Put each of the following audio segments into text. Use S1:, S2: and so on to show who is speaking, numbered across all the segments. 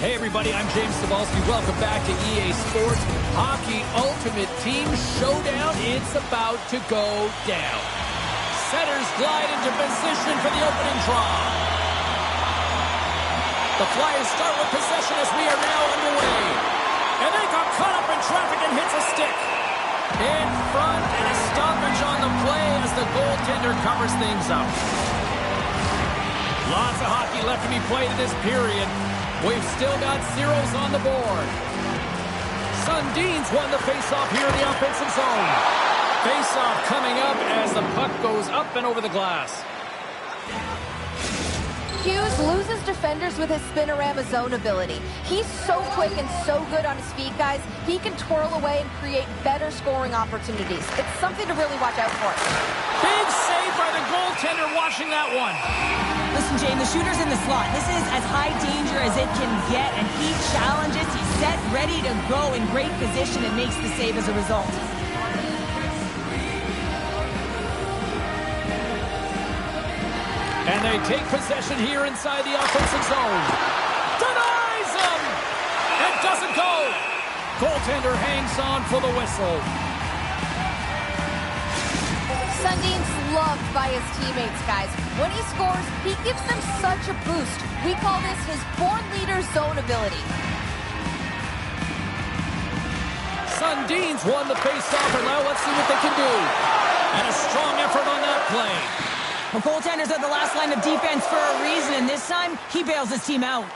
S1: Hey everybody, I'm James Cebulski. Welcome back to EA Sports Hockey Ultimate Team Showdown. It's about to go down. Setters glide into position for the opening draw. The Flyers start with possession as we are now underway. And they got caught up in traffic and hits a stick. In front and a stoppage on the play as the goaltender covers things up. Lots of hockey left to be played in this period. We've still got zeros on the board. Sundin's won the faceoff here in the offensive zone. Faceoff coming up as the puck goes up and over the glass.
S2: Hughes loses defenders with his spinorama zone ability. He's so quick and so good on his feet, guys. He can twirl away and create better scoring opportunities. It's something to really watch out for.
S1: Big save by the goaltender watching that one.
S3: Listen, Jane, the shooter's in the slot. This is as high danger as it can get, and he challenges. He's set, ready to go, in great position, and makes the save as a result.
S1: And they take possession here inside the offensive zone. Denies him! It doesn't go! Goaltender hangs on for the whistle.
S2: Sundin's loved by his teammates, guys. When he scores, he gives them such a boost. We call this his born leader zone ability.
S1: Sundin's won the faceoff, and now let's see what they can do. And a strong effort on that play.
S3: Well, goaltenders are the last line of defense for a reason, and this time, he bails his team out.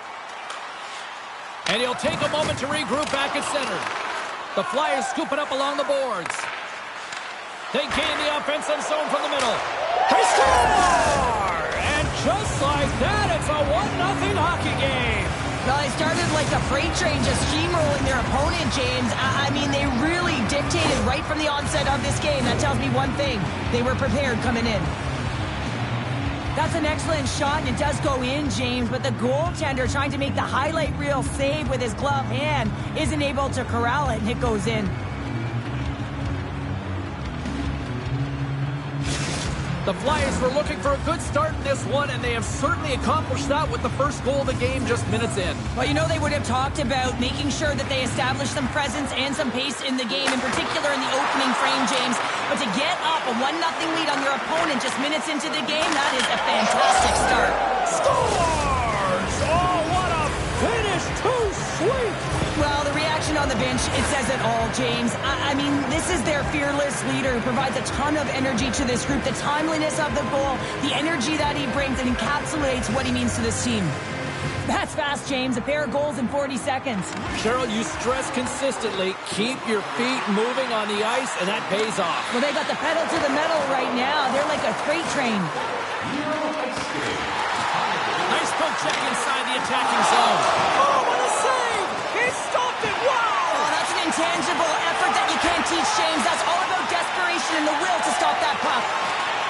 S1: And he'll take a moment to regroup back at center. The Flyers scoop it up along the boards. They gain the offensive zone from the middle. They score! And just like that, it's a 1-0 hockey game.
S3: Well, they started like a freight train just steamrolling their opponent, James. I mean, they really dictated right from the onset of this game. That tells me one thing. They were prepared coming in. That's an excellent shot, and it does go in, James, but the goaltender trying to make the highlight reel save with his glove hand isn't able to corral it, and it goes in.
S1: The Flyers were looking for a good start in this one, and they have certainly accomplished that with the first goal of the game just minutes in.
S3: Well, you know, they would have talked about making sure that they established some presence and some pace in the game, in particular in the opening frame, James. But to get up a 1-0 lead on your opponent just minutes into the game, that is a fantastic start.
S1: Scores! Oh, what a finish! Too sweet!
S3: Well, the reaction on the bench, it says it all, James. I mean, this is their fearless leader who provides a ton of energy to this group. The timeliness of the goal, the energy that he brings, and encapsulates what he means to this team. That's fast, James. A pair of goals in 40 seconds.
S1: Cheryl, you stress consistently, keep your feet moving on the ice, and that pays off.
S3: Well, they got the pedal to the metal right now. They're like a freight train.
S1: Nice poke check inside the attacking zone. Oh, what a save! He stopped it! Wow!
S3: Oh, that's an intangible effort that you can't teach, James. That's all about desperation and the will to stop that puck.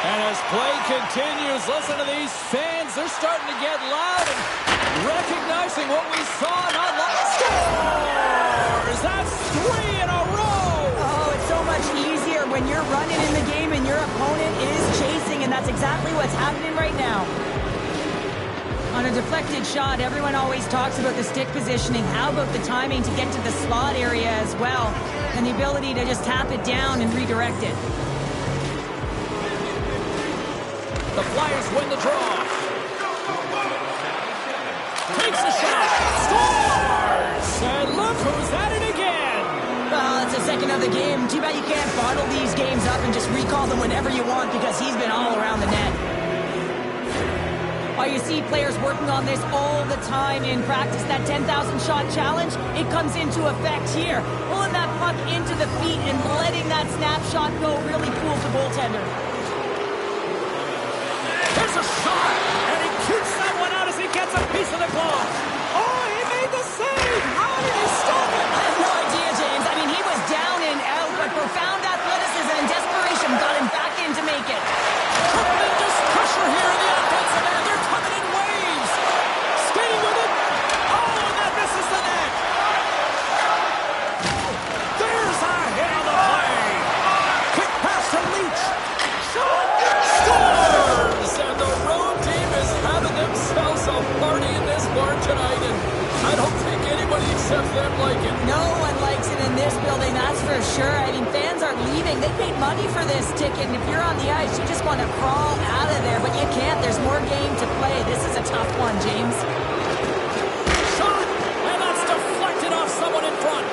S1: And as play continues, listen to these fans. They're starting to get loud and recognizing what we saw not long. Scores! That's 3 in a row!
S3: Oh, it's so much easier when you're running in the game and your opponent is chasing, and that's exactly what's happening right now. On a deflected shot, everyone always talks about the stick positioning. How about the timing to get to the slot area as well, and the ability to just tap it down and redirect it.
S1: The Flyers win the draw. Takes a shot. Scores! And look who's at it again.
S3: Well, it's the second of the game. Too bad you can't bottle these games up and just recall them whenever you want, because he's been all around the net. While you see players working on this all the time in practice, that 10,000 shot challenge, it comes into effect here. Pulling that puck into the feet and letting that snapshot go really cools the goaltender.
S1: There's a shot, and he keeps that one out as he gets a piece of the glove. Oh, he made the save! How did he stop it?
S3: I have no idea, James. I mean, he was down and out, but profound athleticism and desperation got him back in to make it.
S1: Tremendous pressure here in the offensive end. They're coming in waves. Skating with it. Oh, and that misses the net. There's a hit on the play. Quick pass to Leach. Scores! And the road team is having themselves a party in this bar tonight.
S3: paid money for this ticket, and if you're on the ice, you just want to crawl out of there, but you can't. There's more game to play. This is a tough one, James.
S1: Shot, and that's deflected off someone in front.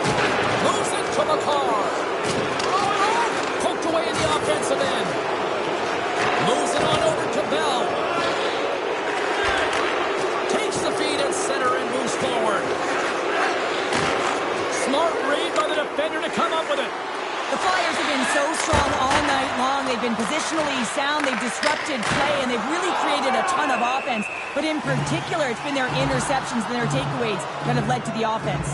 S1: Moves it to McCarr. Poked away in the offensive end. Moves it on over to Bell. Takes the feed at center and moves forward. Smart read by the defender to come up with it.
S3: The Flyers have been so strong all night long. They've been positionally sound. They've disrupted play, and they've really created a ton of offense. But in particular, it's been their interceptions and their takeaways that have led to the offense.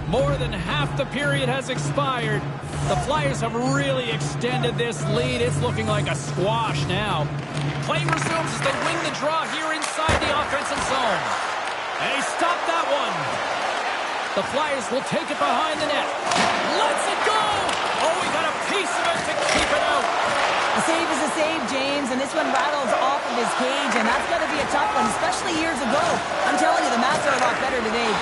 S1: More than half the period has expired. The Flyers have really extended this lead. It's looking like a squash now. Play resumes as they wing the draw here inside the offensive zone. And he stopped that one. The Flyers will take it behind the net. Lets it go! Oh, we got a piece of it to keep it out.
S3: A save is a save, James, and this one rattles off of his cage, and that's got to be a tough one, especially years ago. I'm telling you, the Mats are a lot better today.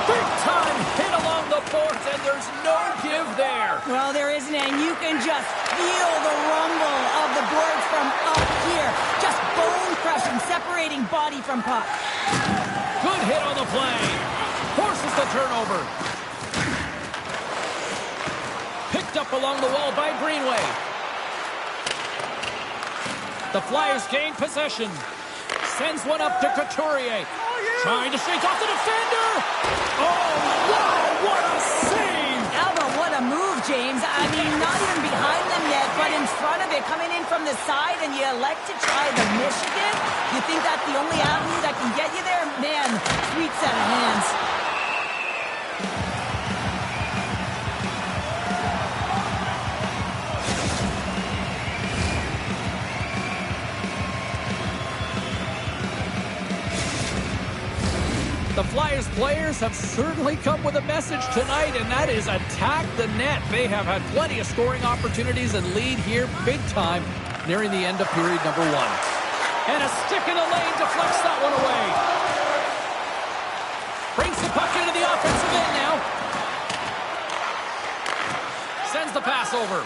S1: Big time hit along the boards, and there's no give there.
S3: Well, there isn't, and you can just feel the rumble of the boards from up here. Just bone-crushing, separating body from puck.
S1: Good hit on the play. Forces the turnover. Picked up along the wall by Greenway. The Flyers gain possession. Sends one up to Couturier. Trying to shake off the defender. Oh, wow, what a save.
S3: Alba, what a move, James. I mean, not even behind them yet, but in front of it, coming in from the side, and you elect to try the Michigan? You think that's the only avenue that can get you there? Man, sweet set of hands.
S1: The Flyers players have certainly come with a message tonight, and that is attack the net. They have had plenty of scoring opportunities and lead here big time nearing the end of period number one. And a stick in the lane deflects that one away. Brings the puck into the offensive end now. Sends the pass over.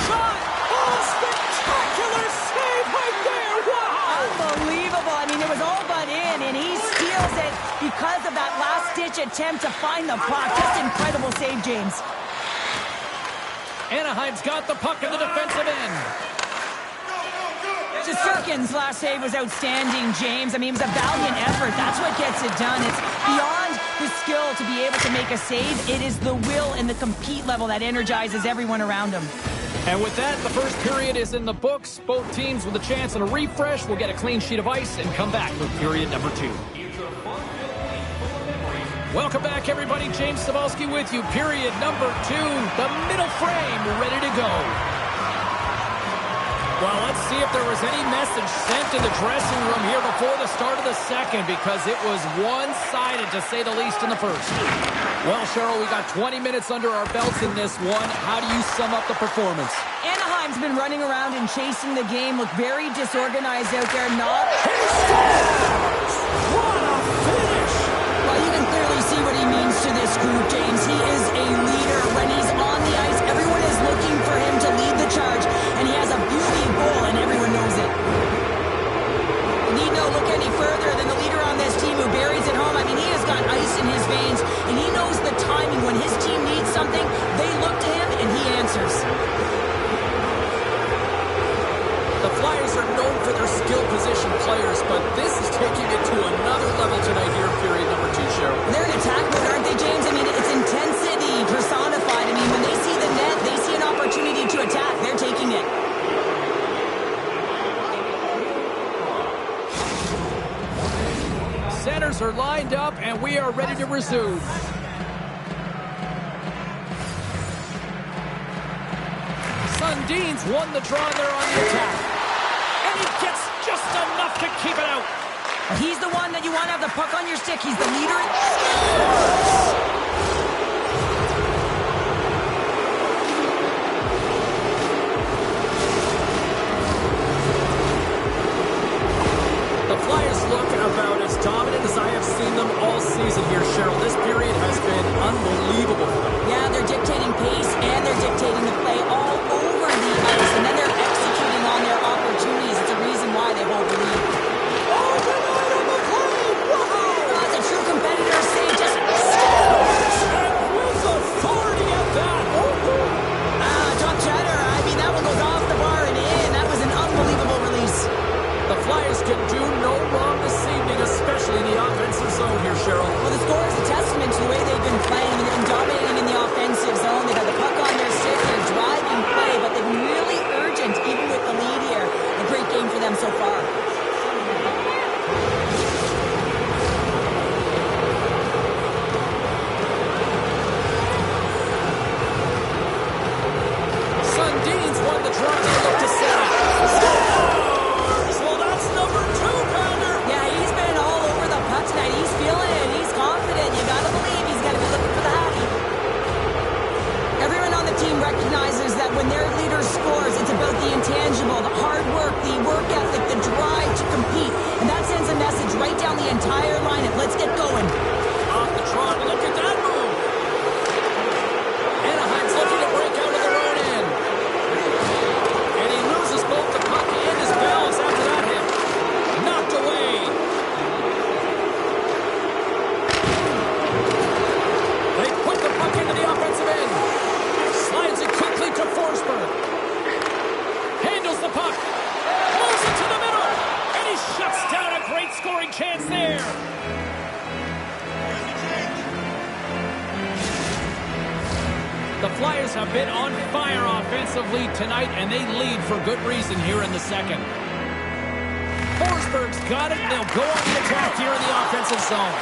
S1: Shot! Oh, spectacular save right there! Wow!
S3: Unbelievable. I mean, it was all but in, and he steals it because of that last-ditch attempt to find the puck. Just incredible save, James.
S1: Anaheim's got the puck in the defensive end.
S3: Shesterkin's last save was outstanding, James. I mean, it was a valiant effort. That's what gets it done. It's beyond the skill to be able to make a save. It is the will and the compete level that energizes everyone around him.
S1: And with that, the first period is in the books. Both teams with a chance at a refresh will get a clean sheet of ice and come back with period number two. Welcome back, everybody. James Cybulski with you. Period number two. The middle frame ready to go. Well, let's see if there was any message sent to the dressing room here before the start of the second, because it was one-sided, to say the least, in the first. Well, Cheryl, we got 20 minutes under our belts in this one. How do you sum up the performance?
S3: Anaheim's been running around and chasing the game, look very disorganized out there. Not.
S1: What a finish!
S3: Well, you can clearly see what he means to this group, James. He is a leader. When he's on the ice, everyone is looking for him to lead the charge, and he has a beauty goal, and everyone knows it. You need no look any further than the leader on this team who buries it home. I mean, he has got ice in his veins, and he knows the timing. When his team needs something, they look to him, and he answers.
S1: The Flyers are known for their skill position players, but this is taking it to another level tonight here in period number two, Cheryl.
S3: They're in attack mode, aren't they, James? I mean, it's intensity personified. I mean, when they see the net, they see an opportunity to attack. They're taking it.
S1: Centers are lined up, and we are ready to resume. Sundin's won the draw, and they're on the attack. And he gets just enough to keep it out.
S3: He's the one that you want to have the puck on your stick. He's the leader.
S1: The Flyers look about as dominant as I have seen them all season here, Cheryl. This period has
S3: recognizes that when their leader scores, it's about the intangible, the hard work, the work ethic, the drive to compete. And that sends a message right down the entire lineup. Let's get going.
S1: Off the trot, look at that move. Anaheim's looking to break out of their own end. And he loses both the puck and his balance after that hit. Knocked away. They put the puck into the offensive end. Slides it quickly to Forsberg. Handles the puck. Moves it to the middle. And he shuts down a great scoring chance there. The Flyers have been on fire offensively tonight, and they lead for good reason here in the second. Forsberg's got it. They'll go on the attack here in the offensive zone.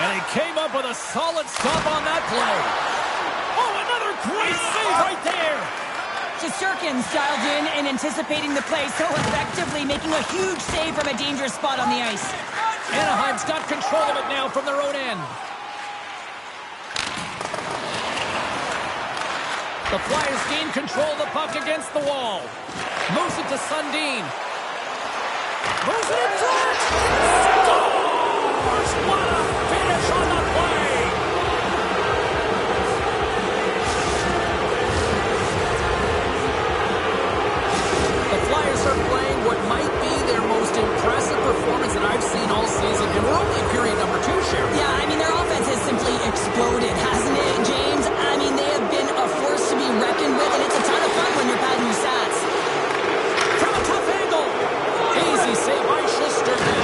S1: And he came up with a solid stop on that play. Oh, another great save right there.
S3: Shesterkin's dialed in and anticipating the play so effectively, making a huge save from a dangerous spot on the ice.
S1: Anaheim's got control of it now from their own end. The Flyers gain control of the puck against the wall. Moves it to Sundin. Moves it in front. Scores! What a finish on the play! The Flyers are playing what might be their most impressive performance that I've seen all season. And we're only in period number 2, Sharon.
S3: Yeah, I mean, their offense has simply exploded, hasn't it, James? I mean, they have been a force to be reckoned with, and it's a ton of fun when you're padding your stats.
S1: From a tough angle. Easy save by Shesterkin.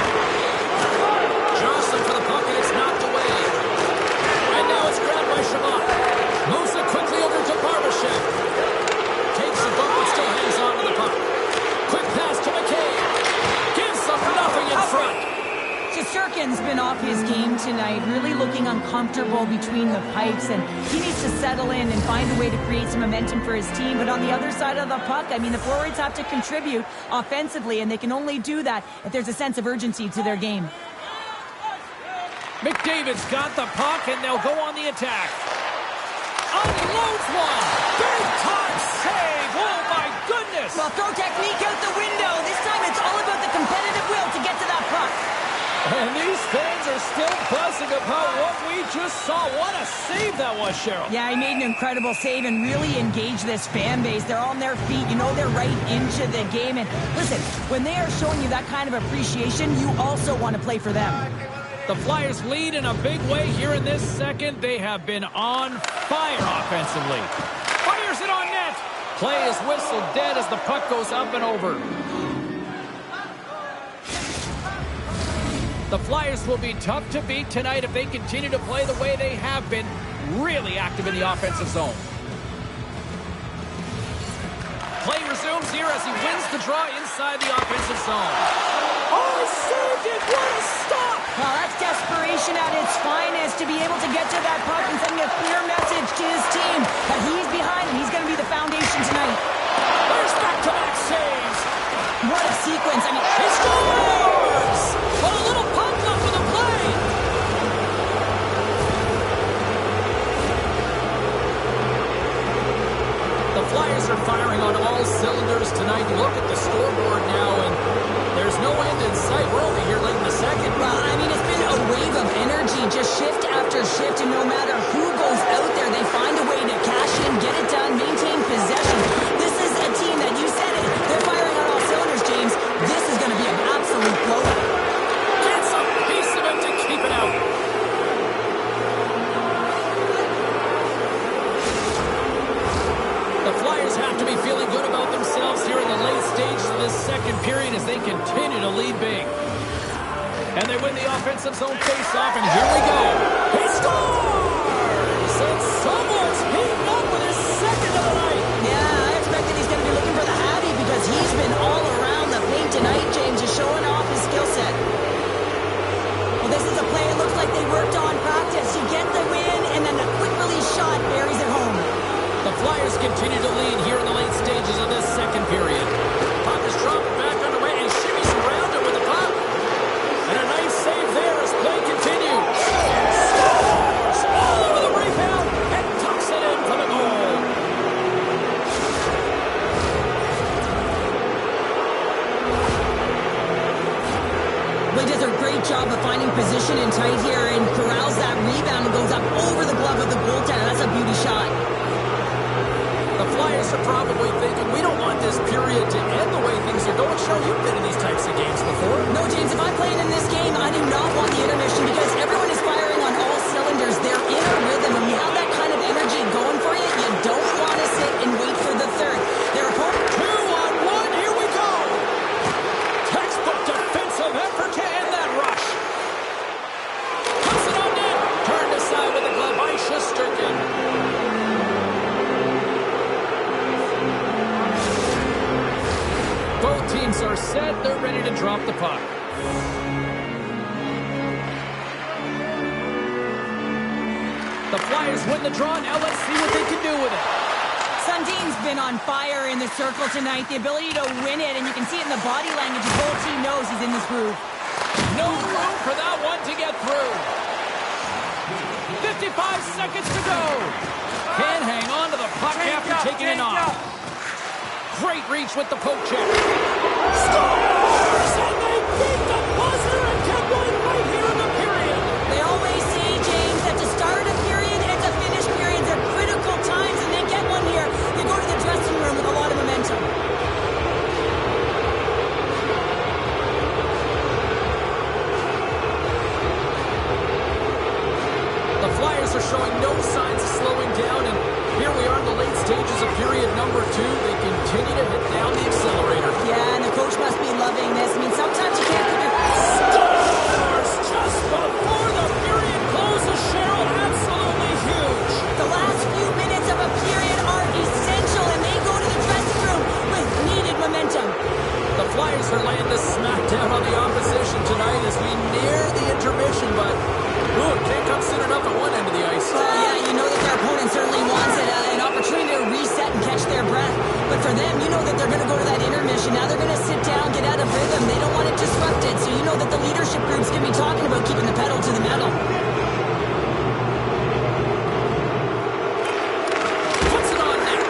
S1: Jostling for the puck, and it's knocked away. And now it's grabbed by Shabbat. Moves it quickly over to Barbashev. Takes the bump, but still hangs on to the puck. Quick pass to McKay. Gives them nothing in front.
S3: Shesterkin's been off his game tonight, really looking uncomfortable between the pipes, and he needs to settle in and find a way to create some momentum for his team. But on the other side of the puck, I mean, the forwards have to contribute offensively, and they can only do that if there's a sense of urgency to their game.
S1: McDavid's got the puck, and they'll go on the attack. Unloads one. Big time save. Oh, my goodness.
S3: Well, throw technique out the window. This time it's all about the competitive will to get to that puck.
S1: And these fans are still buzzing about what we just saw. What a save that was, Cheryl.
S3: Yeah, he made an incredible save and really engaged this fan base. They're on their feet. You know, they're right into the game. And listen, when they are showing you that kind of appreciation, you also want to play for them.
S1: The Flyers lead in a big way here in this second. They have been on fire offensively. Fires it on net. Play is whistled dead as the puck goes up and over. The Flyers will be tough to beat tonight if they continue to play the way they have been, really active in the offensive zone. Play resumes here as he wins the draw inside the offensive zone. Oh, he saved it! What a stop!
S3: Well, that's desperation at its finest to be able to get to that puck and sending a clear message to his team that he's behind and he's going to be the foundation tonight.
S1: There's back-to-back saves.
S3: What a sequence. I mean,
S1: he scores! Well, a little pop up for the play. The Flyers are firing on all cylinders tonight. Look at the scoreboard now, and there's no end in sight. We're only here late in the second.
S3: Well, I mean, it's been a wave of energy, just shift after shift, and no matter who goes out there, they find a way to cash in, get it done, maintain possession. This is a team that, you said it, they're firing on all cylinders, James. This is going to be an absolute blowout.
S1: Gets a piece of it to keep it out. The Flyers have to be feeling good about themselves here in the late stages of this second period as they continue to lead big. And they win the offensive zone face-off, and here we go. He scores! And someone's heating up with his second of the night.
S3: Yeah, I expect that he's going to be looking for the Hattie because he's been all around the paint tonight, James, just showing off his skill set. Well, this is a play it looks like they worked on practice. You get the win, and then a quick release shot buries it home.
S1: The Flyers continue to lead here in the late stages of this second period. Puck is dropped back underway, and shimmies around it with the puck. And a nice save there as play continues. Scores!
S3: job of finding position and tight here and corrals that rebound and goes up over the glove of the goaltender. That's a beauty shot.
S1: The Flyers are probably thinking, we don't want this period to end the way things are going. Sure, you've been in these types of games before.
S3: No, James, if I'm playing in this game, I do not want the intermission because everyone is firing on all cylinders. They're in a rhythm. When you have that kind of energy going for you, you don't want to sit and wait for the third. Their opponent...
S1: 2-on-1, here we go! Textbook defensive effort to end that rush. Puts it on net. Turned aside with a glove by Shesterkin. Both teams are set. They're ready to drop the puck. The Flyers win the draw. Now let's see what they can do with it.
S3: Sundin's been on fire in the circle tonight. The ability to win it, and you can see it in the body language. The whole team knows he's in this groove.
S1: No room for that one to get through. 55 seconds to go. Can't hang on to the puck after taking it off. Great reach with the poke check. Scores! And they beat the buzzer and kept one right here in the period.
S3: They always say, James, that to start a period and to finish periods are critical times, and they get one here. They go to the dressing room with a lot of momentum.
S1: The Flyers are showing no signs of slowing down, and here we are in the late stages of period number 2. They continue to hit down the accelerator.
S3: Yeah, and the coach must be loving this. I mean, sometimes you can't put your...
S1: Scores just before the period closes, Cheryl. Absolutely huge.
S3: The last few minutes of a period are essential, and they go to the dressing room with needed momentum.
S1: The Flyers are laying the smackdown on the opposition tonight as we near the intermission, but it can't come soon enough at one end of the ice.
S3: Yeah, you know that their opponent certainly wants it, an opportunity to reset and catch their breath. But for them, you know that they're going to go to that intermission. Now they're going to sit down, get out of rhythm. They don't want it disrupted. So you know that the leadership group's going to be talking about keeping the pedal to the metal.
S1: Puts it on net.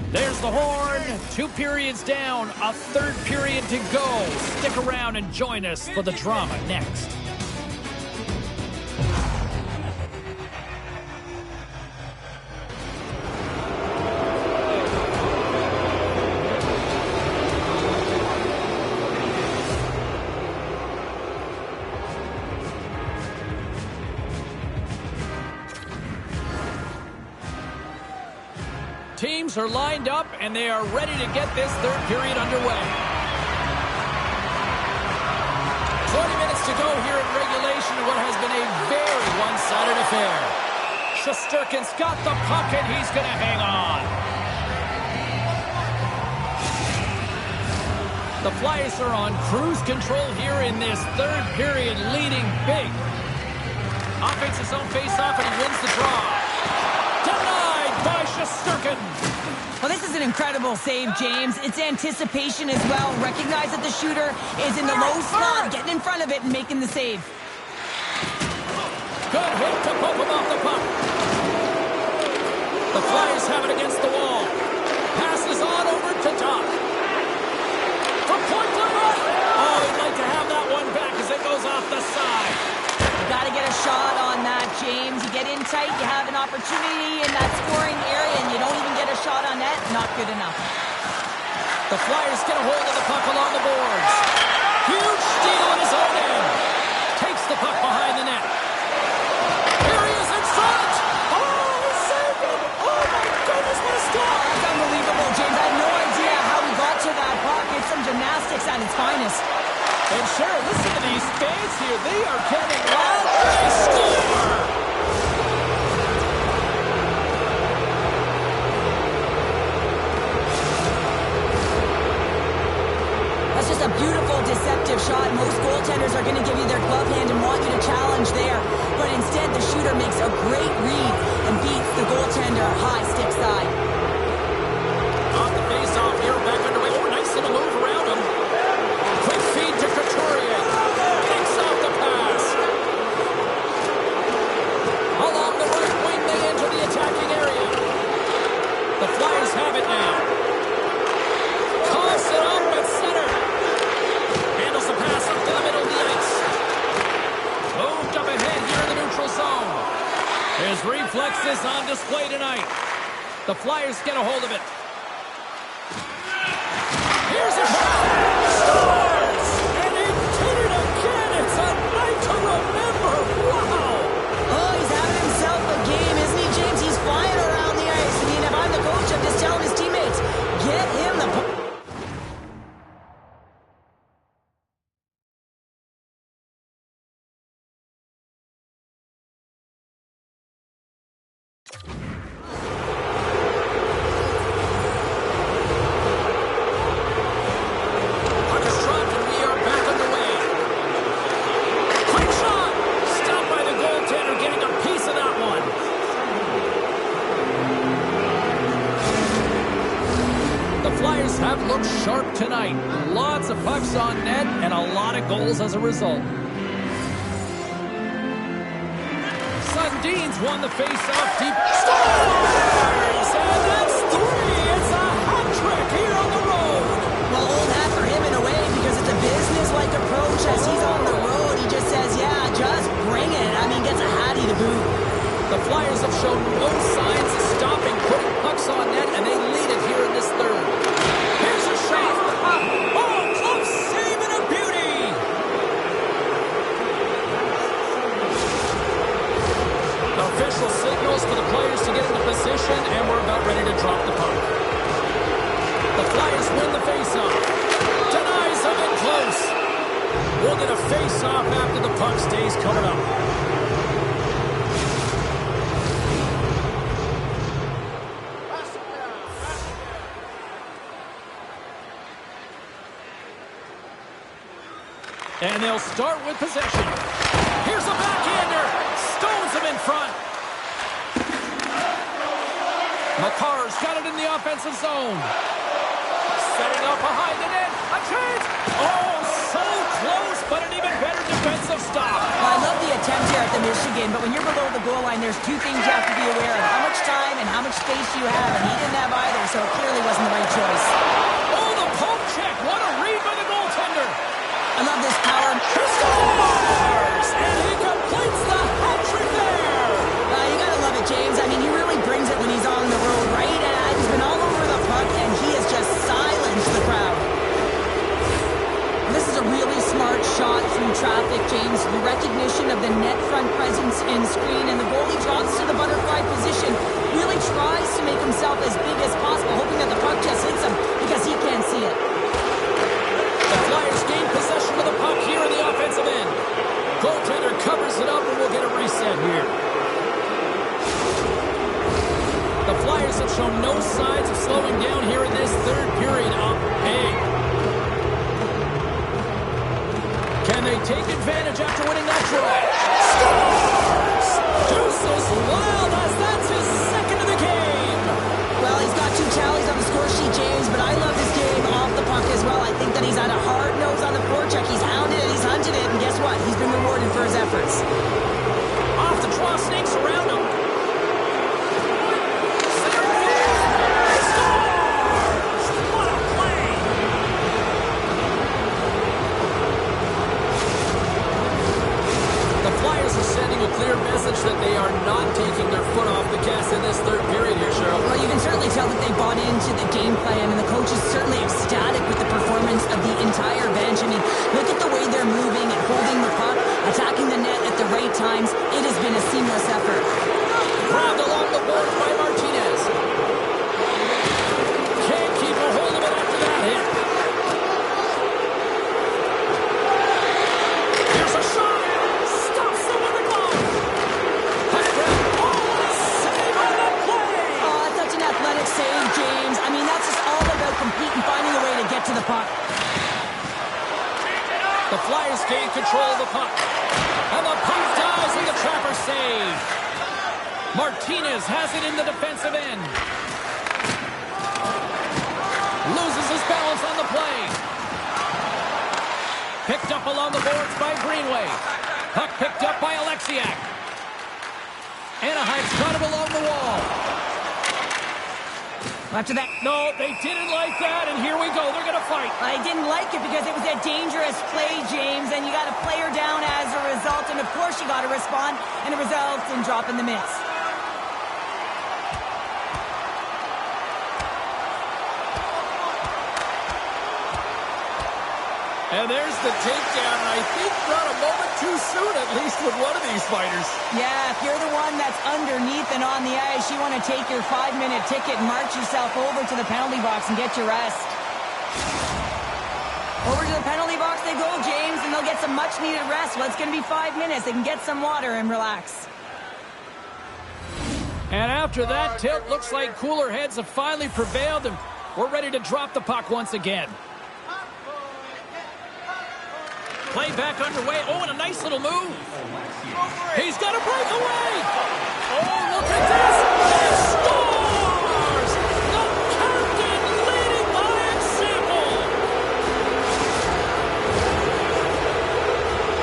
S1: There's the horn. 2 periods down, a 3rd period to go. Stick around and join us for the drama next. Teams are lined up, and they are ready to get this 3rd period underway. 20 minutes to go here in regulation in what has been a very one-sided affair. Shesterkin's got the puck, and he's going to hang on. The Flyers are on cruise control here in this 3rd period, leading big. Offensive zone face-off, and he wins the draw. Denied by Shesterkin.
S3: Well, this is an incredible save, James. It's anticipation as well. Recognize that the shooter is in the low slot, getting in front of it and making the save.
S1: Good hit to poke him off the puck. The Flyers have it against the wall. Passes on over to Doc. From point to right. Oh, he'd like to have that one back as it goes off the side.
S3: Got to get a shot on that, James. You get in tight, you have an opportunity in that scoring area, and you don't even get a shot on net. Not good enough.
S1: The Flyers get a hold of the puck along the boards. Huge steal in his own end. Takes the puck behind the net. Here he is in front. Oh, he saved it. Oh, my goodness, what a stop.
S3: Oh, that's unbelievable, James. I have no idea how he got to that puck. It's some gymnastics at its finest.
S1: And sure, listen to these fans here. They are getting loud. They score!
S3: That's just a beautiful, deceptive shot. Most goaltenders are going to give you their glove hand and want you to challenge there. But instead, the shooter makes a great read and beats the goaltender high stick side.
S1: Off the face-off here, back underway. Oh, nice little move around him. Quick feed to Couturier. Picks off the pass. Along the right wing, they enter the attacking area. The Flyers have it now. Toss it up at center. His reflexes on display tonight. The Flyers get a hold of it. Here's a shot. Scores! And he did it again. It's a night to remember. Wow!
S3: Oh, he's having himself a game, isn't he, James? He's flying around the ice. I mean, if I'm the coach, I'm just telling his teammates, get him the puck.
S1: Have looked sharp tonight. Lots of pucks on net and a lot of goals as a result. Sundin's won the face-off deep. Scores! And that's 3! It's a hat trick here on the road.
S3: Well, old hat for him in a way because it's a business-like approach as he's on the road. He just says, yeah, just bring it. I mean, gets a hattie to boot.
S1: The Flyers have shown no signs of stopping putting pucks on net, and they lead it here in this third. Here's a shot. Oh, close save and a beauty. The official signals for the players to get into position, and we're about ready to drop the puck. The Flyers win the faceoff. Denies them in close. We'll get a faceoff after the puck stays coming up. And they'll start with possession. Here's a backhander. Stones him in front. McCarr's got it in the offensive zone. Setting up behind the net. A chance. Oh, so close, but an even better defensive stop.
S3: Well, I love the attempt here at the Michigan, but when you're below the goal line, there's two things you have to be aware of. How much time and how much space you have, and he didn't have either, so it clearly wasn't the right choice.
S1: Oh, the poke check. What a read by the goaltender.
S3: I love this power.
S1: He scores! And he completes the hat trick there!
S3: You gotta love it, James. I mean, he really brings it when he's on the road, right? And he's been all over the puck, and he has just silenced the crowd. This is a really smart shot through traffic, James. The recognition of the net front presence and screen, and the goalie drops to the butterfly position, really tries to make himself as big as possible, hoping that the puck just hits him because he can't see it.
S1: The Flyers gain possession of the puck here in the offensive end. Goaltender covers it up, and we'll get a reset here. The Flyers have shown no signs of slowing down here in this third period. Up big. Can they take advantage after winning that draw? Scores! Deuces wild as that's his second of the game.
S3: Well, he's got 2 tallies on the score sheet, James, but I love his game off the puck as well. I think that he's had a hard nose on the forecheck. He's hounded it, he's hunted it, and guess what? He's been rewarded for his efforts.
S1: Off the draw, snakes around him. A clear message that they are not taking their foot off the gas in this third period here, Cheryl.
S3: Well, you can certainly tell that they bought into the game plan, and the coach is certainly ecstatic with the performance of the entire bench. I mean, look at the way they're moving and holding the puck, attacking the net at the right times. It has been a seamless effort.
S1: Grabbed along the boards by Martinez. Can't keep a hold of it after that hit. Here's a shot.
S3: Save, James. I mean, that's just all about competing, finding a way to get to the puck.
S1: The Flyers gain control of the puck. And the puck dies with a trapper save. Martinez has it in the defensive end. Loses his balance on the play. Picked up along the boards by Greenway. Puck picked up by Alexiak. Anaheim's got it along the wall.
S3: After that,
S1: no, they didn't like that, and here we go. They're going to fight.
S3: I didn't like it because it was a dangerous play, James, and you got a player down as a result, and of course you got to respond, and it results in dropping the miss.
S1: And there's the takedown, and I think not a moment too soon, at least with one of these fighters.
S3: Yeah, if you're the one that's underneath and on the ice, you want to take your 5-minute ticket and march yourself over to the penalty box and get your rest. Over to the penalty box they go, James, and they'll get some much-needed rest. Well, it's going to be 5 minutes. They can get some water and relax.
S1: And after that tilt, looks like cooler heads have finally prevailed, and we're ready to drop the puck once again. Play back underway. Oh, and a nice little move. He's got a breakaway. Oh, look at this. He scores! The captain leading by example.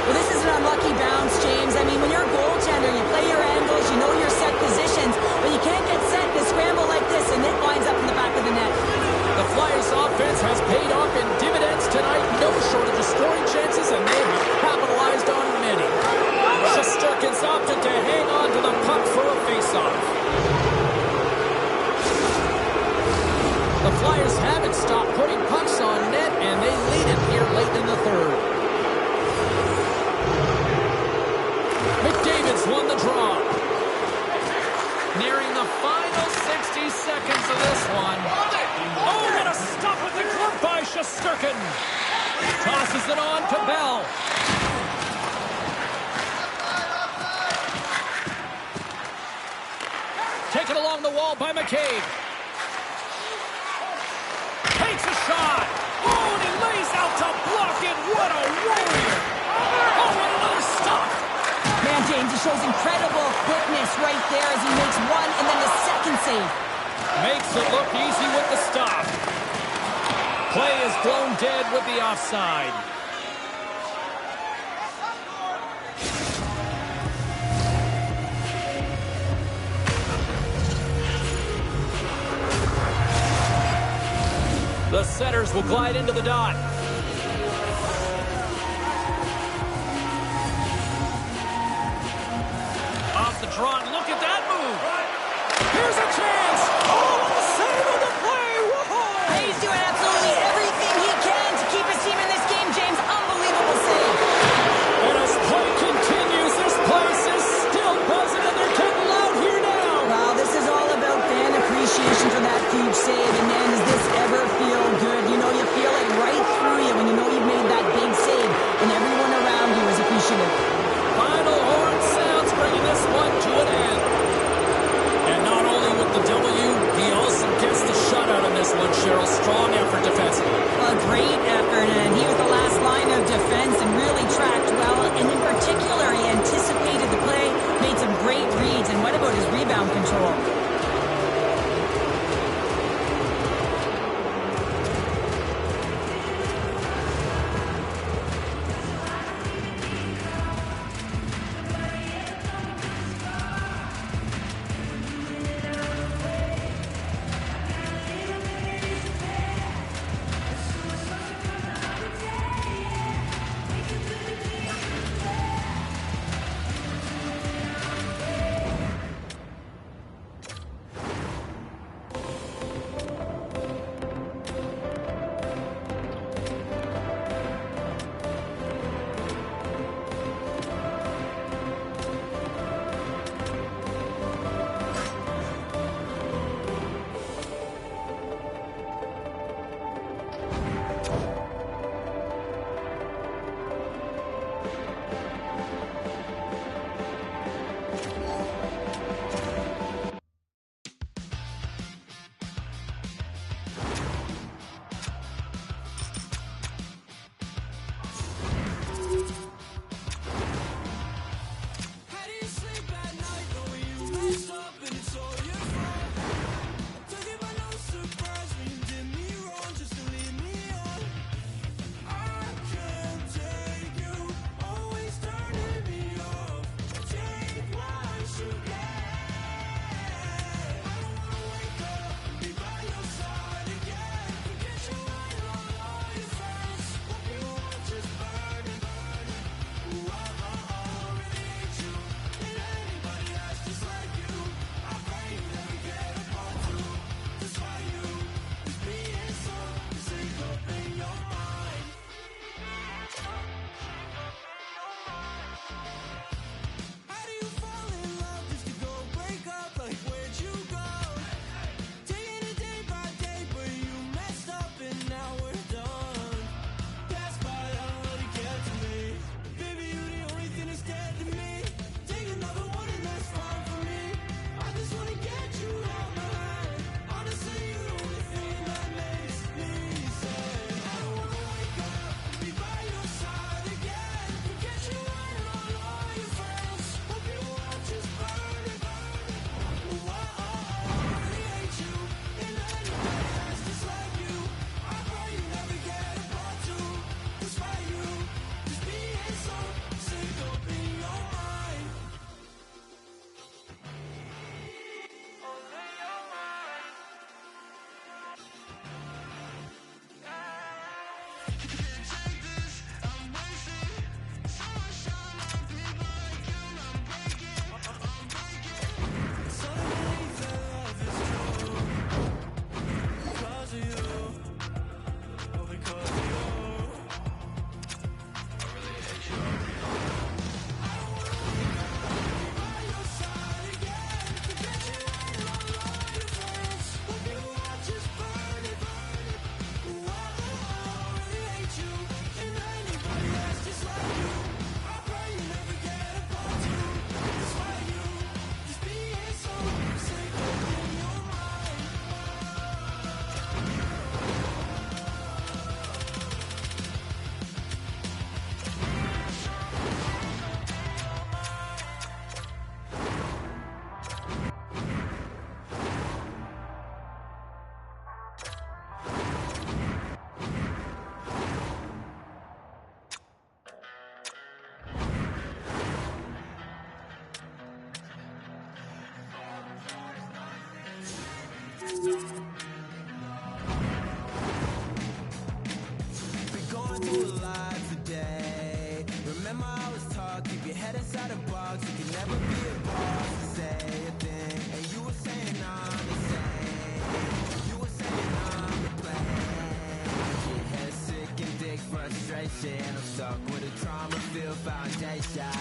S3: Well, this is an unlucky bounce, James. I mean, when you're a goaltender, you play your angles, you know your set positions, but you can't get set to scramble like this, and it winds up in the back of the net.
S1: The Flyers offense has paid off in dividends tonight. No shortage of scoring chances, and they have capitalized on many. Shesterkin's opted to hang on to the puck for a faceoff. The Flyers haven't stopped putting pucks on net, and they lead it here late in the third. McDavid's won the draw. Nearing the final 60 seconds of this one. Oh, what a stop with the glove by Shesterkin. Tosses it on to Bell. Taken along the wall by McCabe. Takes a shot. Oh, and he lays out to block it. What a warrior. Oh, and another stop.
S3: Man, James, he shows incredible quickness right there as he makes one and then the second save.
S1: Makes it look easy with the stop. Play is blown dead with the offside. The setters will glide into the dot. Off the draw, and look at that move. Here's a chance. Oh, the save of the play. Whoa.
S3: He's doing absolutely everything he can to keep his team in this game, James. Unbelievable save.
S1: And as play continues, this place is still buzzing, and they're getting loud here now.
S3: Well, this is all about fan appreciation for that huge save. And man, does this ever feel good. You know, you feel it right through
S4: We're going through a lot today. Remember I was taught, keep your head inside a box. You can never be a boss to say a thing. And you were saying I'm the same. You were saying I'm the plan. I get head sick and dig frustration. I'm stuck with a trauma-filled foundation.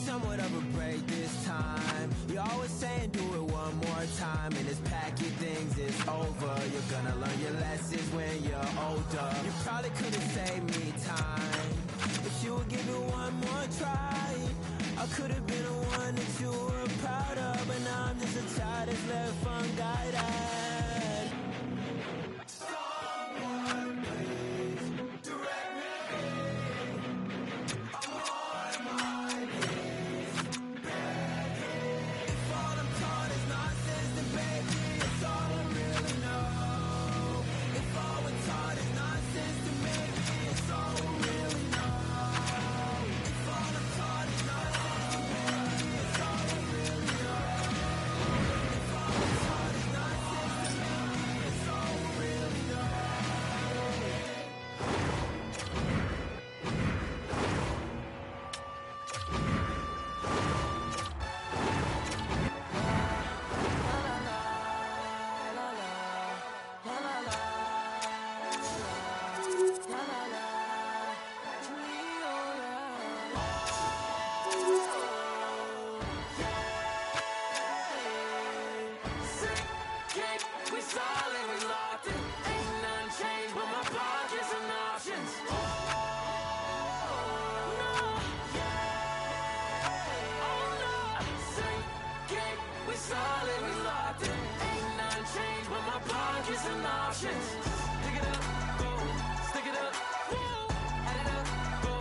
S4: Somewhat of a break this time. You're always saying do it one more time, and this pack your things is over. You're gonna learn your lessons when you're older. You probably could have saved me time if you would give it one more try. I could have been the one that you were proud of, but now I'm just a child that's left unguided. Someone please direct me. I'm on my knees. If all I'm taught is nonsense, then baby, it's all I really know. If all we're taught is nonsense, then maybe it's all we really know. If all I'm taught is nonsense, then baby, it's all I really know. If all we're taught is nonsense, then maybe it's all we really know. We solid, we locked in. Ain't nothing changed but my pockets and options. Oh, no. Yeah. Oh, no. Syncing, we solid, we locked in. Ain't nothing changed but my pockets and options. Pick it up, go, stick it up, whoa. Add it up, go,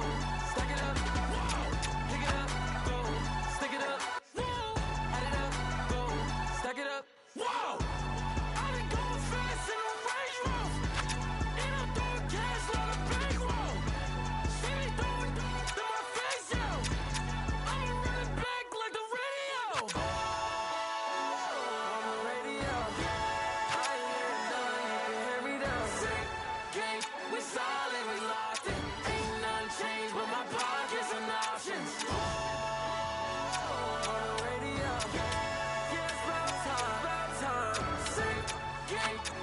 S4: stack it up, whoa. Pick it up, go, stick it up, whoa. Add it up, go, stack it up, whoa.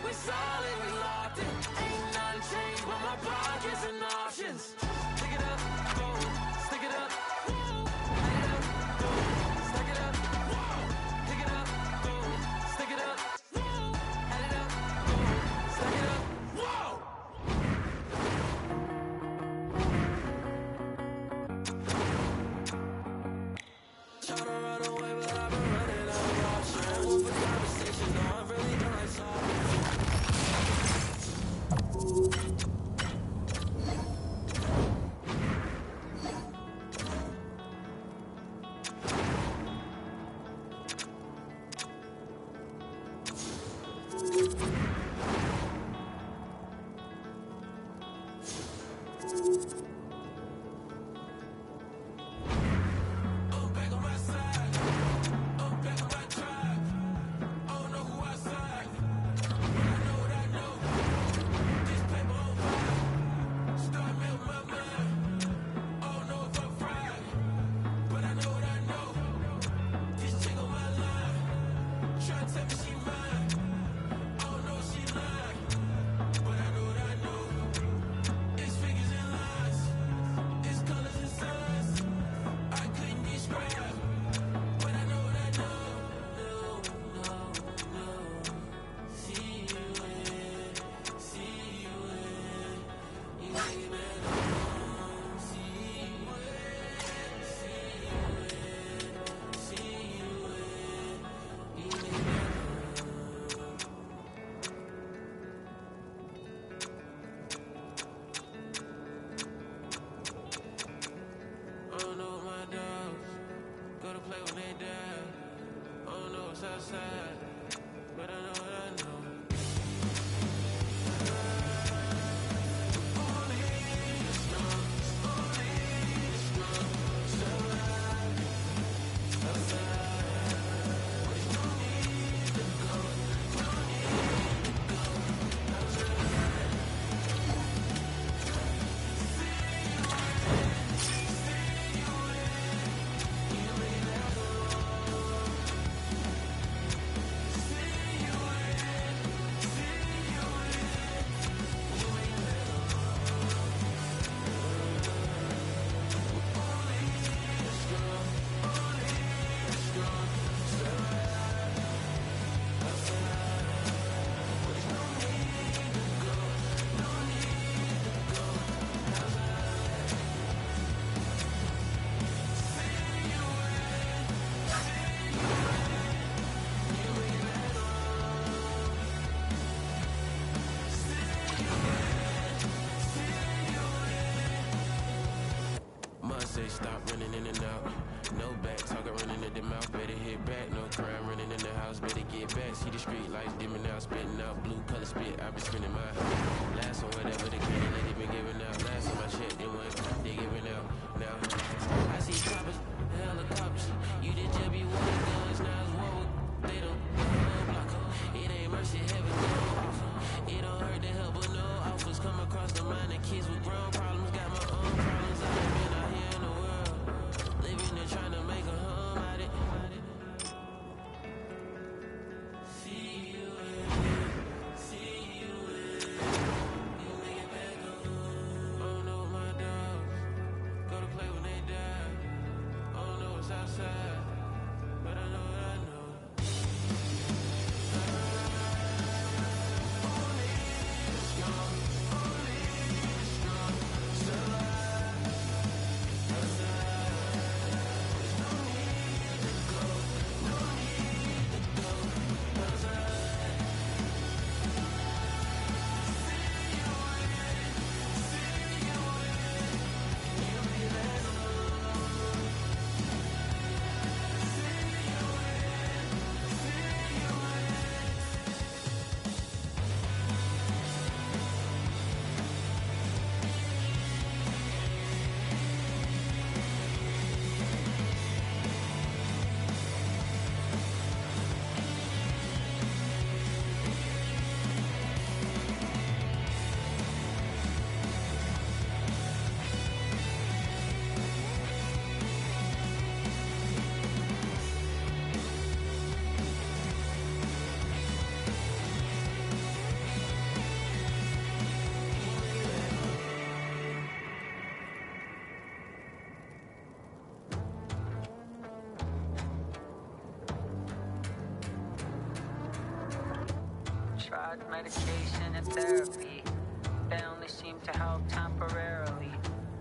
S4: We solid, we locked in. Ain't nothing changed but my pockets and options. Pick it up, go, stick it up, whoa. Add it up, go, stack it up, whoa. Pick it up, go, stick it up, whoa. Add it up, go, stack it up, whoa. Tryna run away, but I've been running out of options. One for conversation, no, I'm really done talking.
S5: Stop running in and out. No back, talking running at the mouth. Better hit back, no crime running in the house. Better get back. See the street lights dimming out, spitting out blue color spit. I've been spinning my last on whatever the candy lady been giving out. Last time I checked, they went they giving out. Now I see choppers, helicopters. You did just be one guns, now it's war. They don't block her. It ain't mercy, heaven no offer. It don't hurt to help, but no offers come across the mind of kids with grown problems. Got my own problems. I've been out here in the world, living and trying to make a home out it. See you you make it back home. Oh no, my dogs go to play when they die. Oh no, it's outside, but I know what I know.
S6: Tried medication and therapy. They only seem to help temporarily.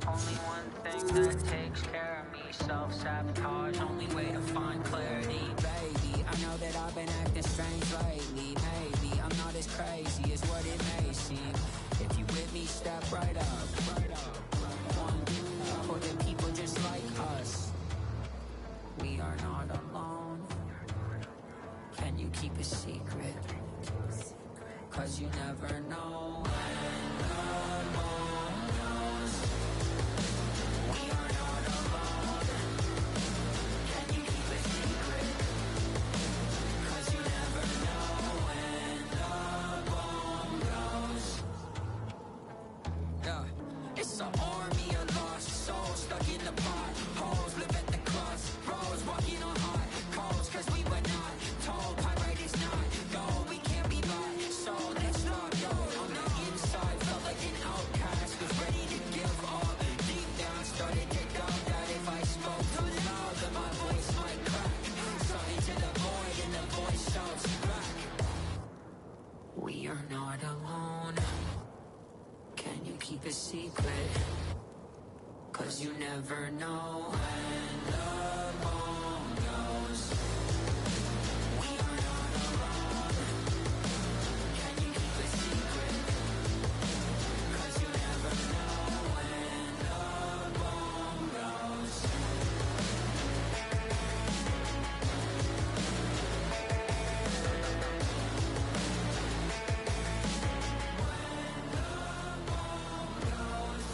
S6: Only one thing that takes care of me. Self-sabotage, only way to find clarity. Baby, I know that I've been acting strange lately. Maybe I'm not as crazy as what it may seem. If you with me, step right up. One for the people just like us. We are not alone. Can you keep a secret? 'Cause you never know when the moon goes secret, 'cause you never know when the bomb goes. We are not alone. Can you keep a secret? 'Cause you never know when the bomb goes.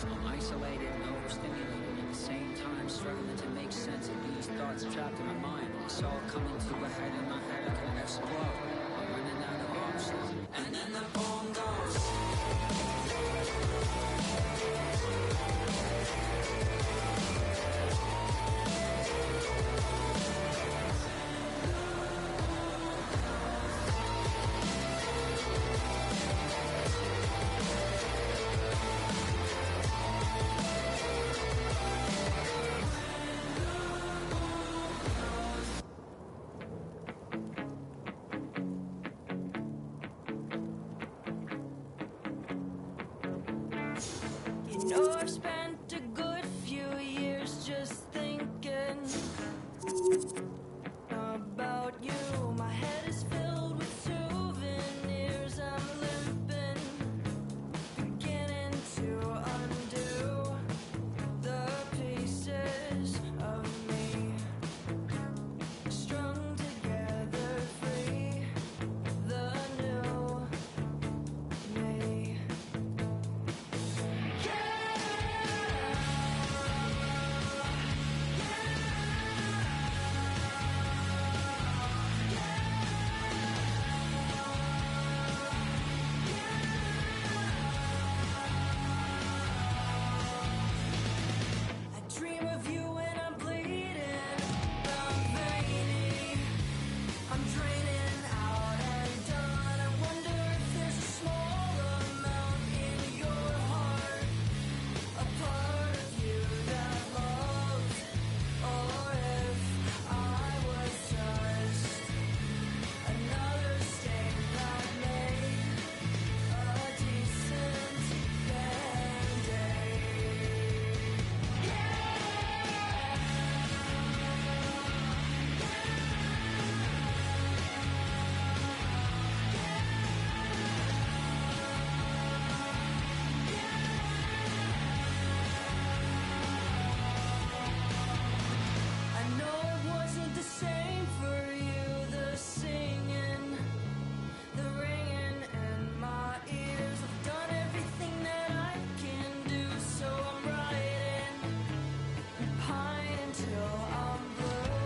S6: I'm isolated and overstimulated at the same time, struggling to make sense of these thoughts trapped in my mind. It's all coming to a head in my head, I could explode. I'm running out of options, and then the bomb goes. You know I've spent a good few years just thinking about you. My head is filled with souvenirs. I'm limping, beginning to undo the pieces of me, strung together, free, the new me. I dream of you when I'm bleeding, I'm veiny, I'm draining out and done. I wonder if there's a small amount in your heart, a part of you that loved, or if I was just another stain that made a decent band-aid. I know it wasn't the same for you, the singing, the ringing in my ears. I've done everything that I can do, so I'm riding and pine until I'm blue.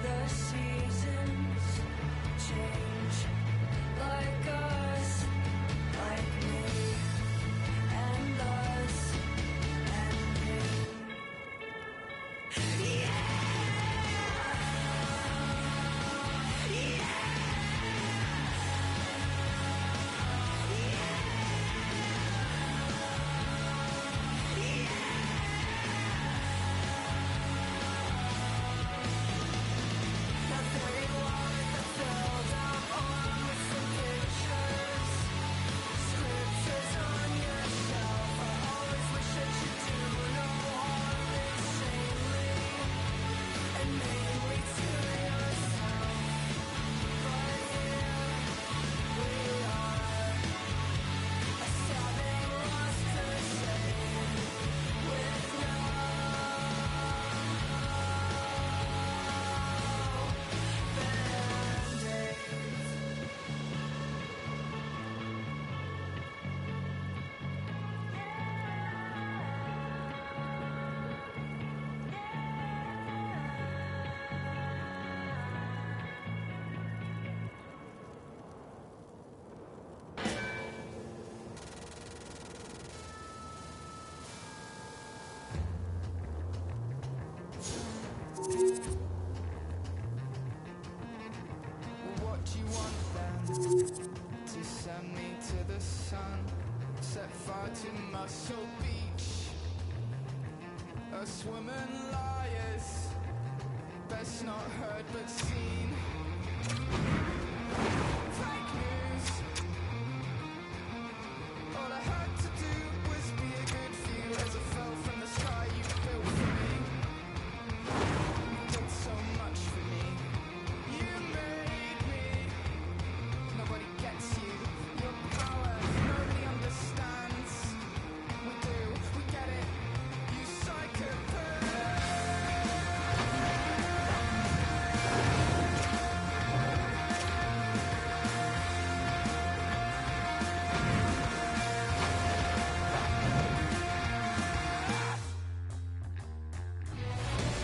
S6: The seasons change, like us, like me, and us, and me.
S7: What do you want then? To send me to the sun, set fire to Muscle Beach. Us women liars, best not heard but seen. Fake news. All I had to do was be a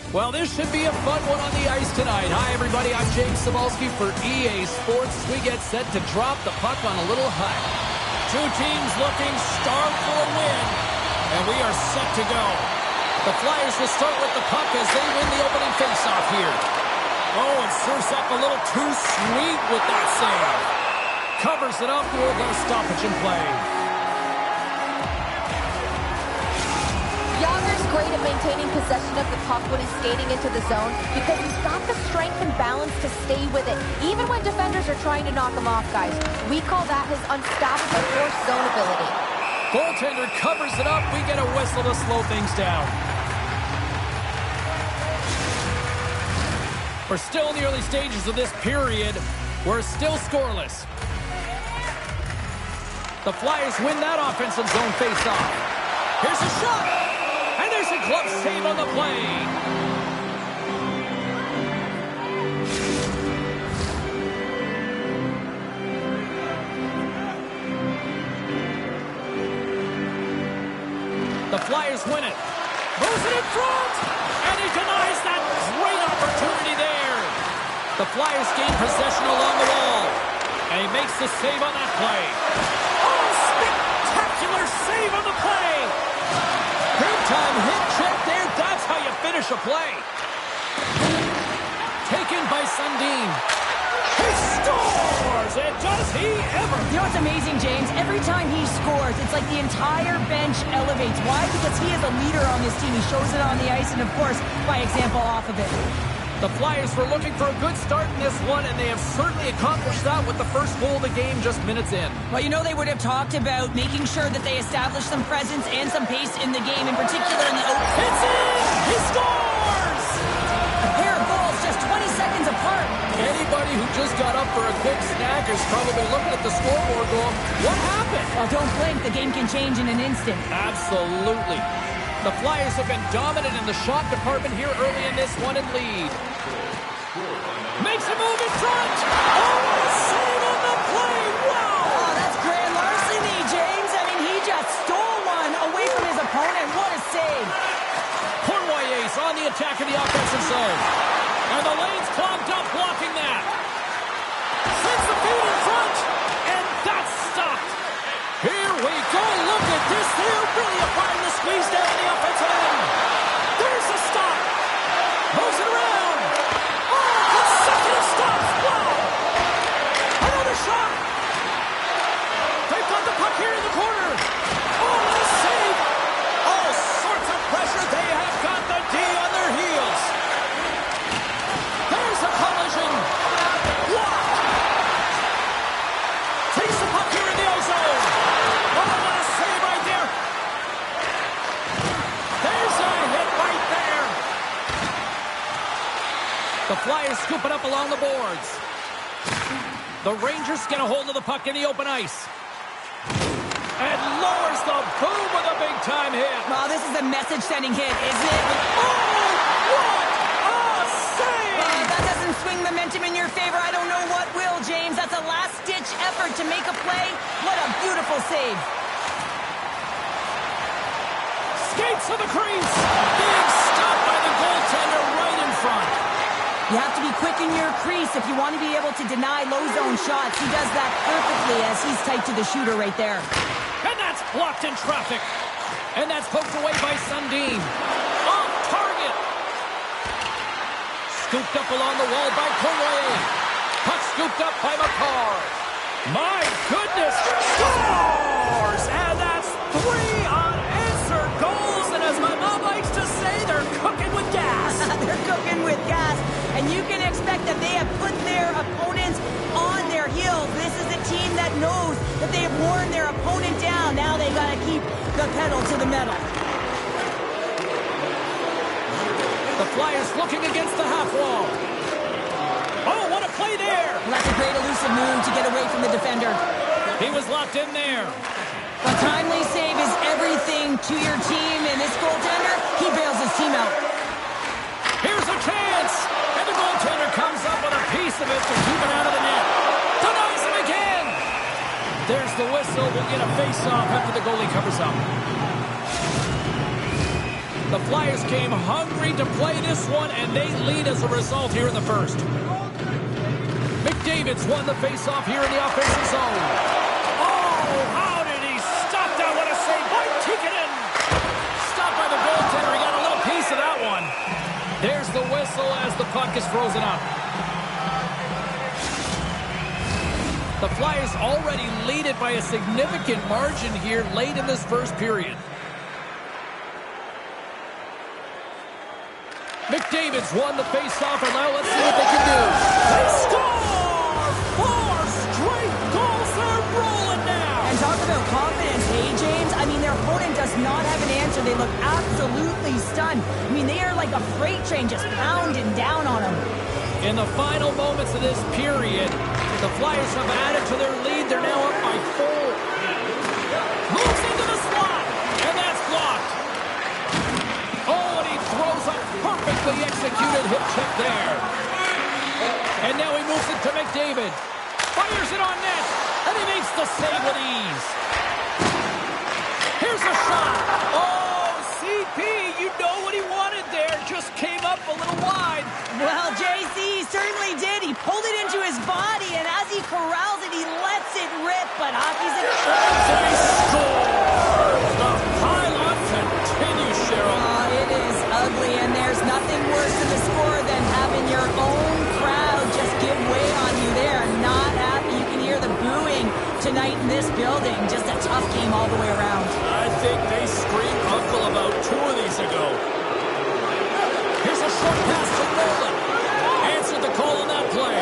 S1: Well, this should be a fun one on the ice tonight. Hi, everybody. I'm James Cybulski for EA Sports. We get set to drop the puck on a little hut. Two teams looking starved for a win, and we are set to go. The Flyers will start with the puck as they win the opening faceoff here. Oh, and serves up a little too sweet with that save. Covers it up, we'll go stoppage and play.
S2: Yager's great at maintaining possession of the puck when he's skating into the zone because he's got the strength and balance to stay with it, even when defenders are trying to knock him off, guys. We call that his unstoppable force zone ability.
S1: Goaltender covers it up. We get a whistle to slow things down. We're still in the early stages of this period. We're still scoreless. The Flyers win that offensive zone face-off. Here's a shot! And there's a glove save on the play. The Flyers win it. Moves it in front! And he denies that great opportunity there. The Flyers gain possession along the wall. And he makes the save on that play. Oh, spectacular save on the play! Big time hit check there. That's how you finish a play. Taken by Sundin. He scores! And does he ever?
S3: You know what's amazing, James? Every time he scores, it's like the entire bench elevates. Why? Because he is a leader on this team. He shows it on the ice and, of course, by example off of it.
S1: The Flyers were looking for a good start in this one, and they have certainly accomplished that with the first goal of the game just minutes in.
S3: Well, you know, they would have talked about making sure that they establish some presence and some pace in the game, in particular in the open.
S1: It's in! He scores!
S3: A pair of goals just 20 seconds apart.
S1: Anybody who just got up for a quick snack is probably looking at the scoreboard going, what happened?
S3: Well, don't blink. The game can change in an instant.
S1: Absolutely. The Flyers have been dominant in the shot department here early in this one and lead. Makes a move in front! Oh, what a save on the play! Wow!
S3: Oh, that's grand larceny, James. I mean, he just stole one away from his opponent. What a save!
S1: Cournoyer's on the attack in the offensive zone. And the lane's clogged up blocking that. Sends the feed in front, and that's stopped. Here we go. Look at this. They're really applying the squeeze down on the offensive end. There's the stop. Moves it around. Oh, consecutive stops. Wow. Another shot. They've got the puck here in the corner. Oh, what a save. All sorts of pressure. They have got the D on their heels. There's a collision. Blocked. Takes the puck here in the ozone. Oh, what a save right there. There's a hit right there. The Flyers scoop it up along the boards. The Rangers get a hold of the puck in the open ice. And lowers the boom with a big-time hit.
S3: Well, this is a message-sending hit, isn't it?
S1: Oh, what a save!
S3: That doesn't swing momentum in your favor. I don't know what will, James. That's a last-ditch effort to make a play. What a beautiful save.
S1: Skates to the crease. Big stop by the goaltender right in front.
S3: You have to be quick in your crease if you want to be able to deny low-zone shots. He does that perfectly as he's tight to the shooter right there.
S1: And that's blocked in traffic. And that's poked away by Sundin. On target. Scooped up along the wall by Cournoyer. Puck scooped up by McCarr. My goodness. Scores! And that's 3 unanswered goals. And as my mom likes to say, they're cooking with gas.
S3: They're cooking with gas. And you can expect that they have put their opponents on their heels. This is a team that knows that they have worn their opponent down. Now they've got to keep the pedal to the metal.
S1: The Flyers looking against the half wall. Oh, what a play there!
S3: Well, that's a great elusive move to get away from the defender.
S1: He was locked in there.
S3: A timely save is everything to your team, and this goaltender, he bails his team out.
S1: Here's a chance! And the goaltender comes up with a piece of it to keep it out of the net. Denies him again! There's the whistle. We'll get a face-off after the goalie covers up. The Flyers came hungry to play this one, and they lead as a result here in the first. McDavid's won the faceoff here in the offensive zone. Oh, how did he stop that? What a save by Tikkanen! Stopped by the goaltender. He got a little piece of that one. There's the whistle as the puck is frozen up. The Flyers already lead it by a significant margin here late in this first period. McDavid's won the faceoff, and now let's see what they can do. They score! 4 straight goals. They're rolling now.
S3: And talk about confidence, hey, James? I mean, their opponent does not have an answer. They look absolutely stunned. I mean, they are like a freight train just pounding down on them.
S1: In the final moments of this period, the Flyers have added to their lead. They're now up by 4. Moves into the slot, and that's blocked. Oh, and he throws a perfectly executed hip check there. And now he moves it to McDavid. Fires it on net, and he makes the save with ease. Here's a shot. Oh, CP, you know what he wanted there. Just came up a little wide.
S3: Well, JC certainly did. He pulled it into his body, and as he corrals it, he lets it rip. But hockey's a
S1: They score. The pile-on continues, Cheryl.
S3: Oh, it is ugly, and there's nothing worse in the score than having your own crowd just give way on you. They are not happy. You can hear the booing tonight in this building. Just a tough game all the way around.
S1: I think they screamed uncle about 2 of these ago. Here's a short pass to Nolan. Answered the call on that play.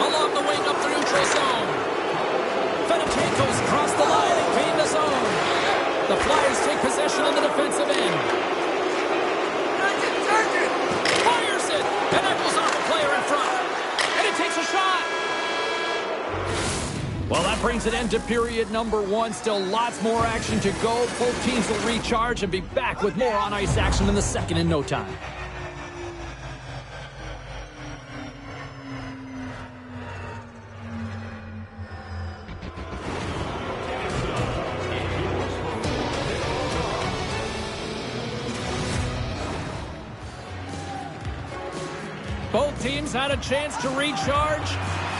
S1: Along the wing up the neutral zone. Fedotenko's crossed the line and gained the zone. The Flyers take possession on the defensive end. Fires it, and that goes off the player in front. And it takes a shot. Well, that brings an end to period number 1. Still lots more action to go. Both teams will recharge and be back with more on-ice action in the second in no time. Both teams had a chance to recharge,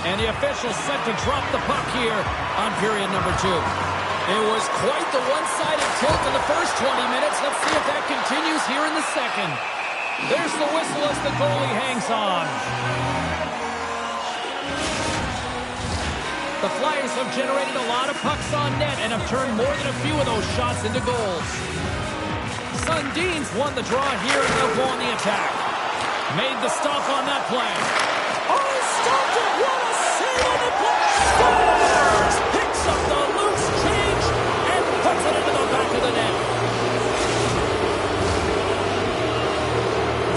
S1: and the officials set to drop the puck here on period number 2. It was quite the one-sided tilt in the first 20 minutes. Let's see if that continues here in the second. There's the whistle as the goalie hangs on. The Flyers have generated a lot of pucks on net and have turned more than a few of those shots into goals. Sundin's won the draw here, and they'll go on the attack. Made the stop on that play. Oh, stopped it! What a save on the play! Scores! Picks up the loose change and puts it into the back of the net.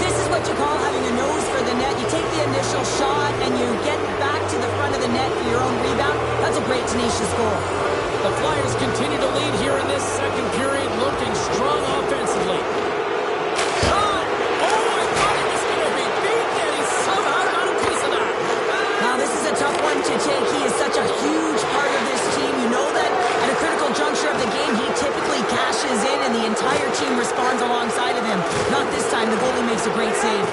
S3: This is what you call having a nose for the net. You take the initial shot and you get back to the front of the net for your own rebound. That's a great, tenacious goal.
S1: The Flyers continue to lead here in this second period, looking strong offensively.
S3: Tough one to take. He is such a huge part of this team. You know that at a critical juncture of the game, he typically cashes in and the entire team responds alongside of him. Not this time. The goalie makes a great save.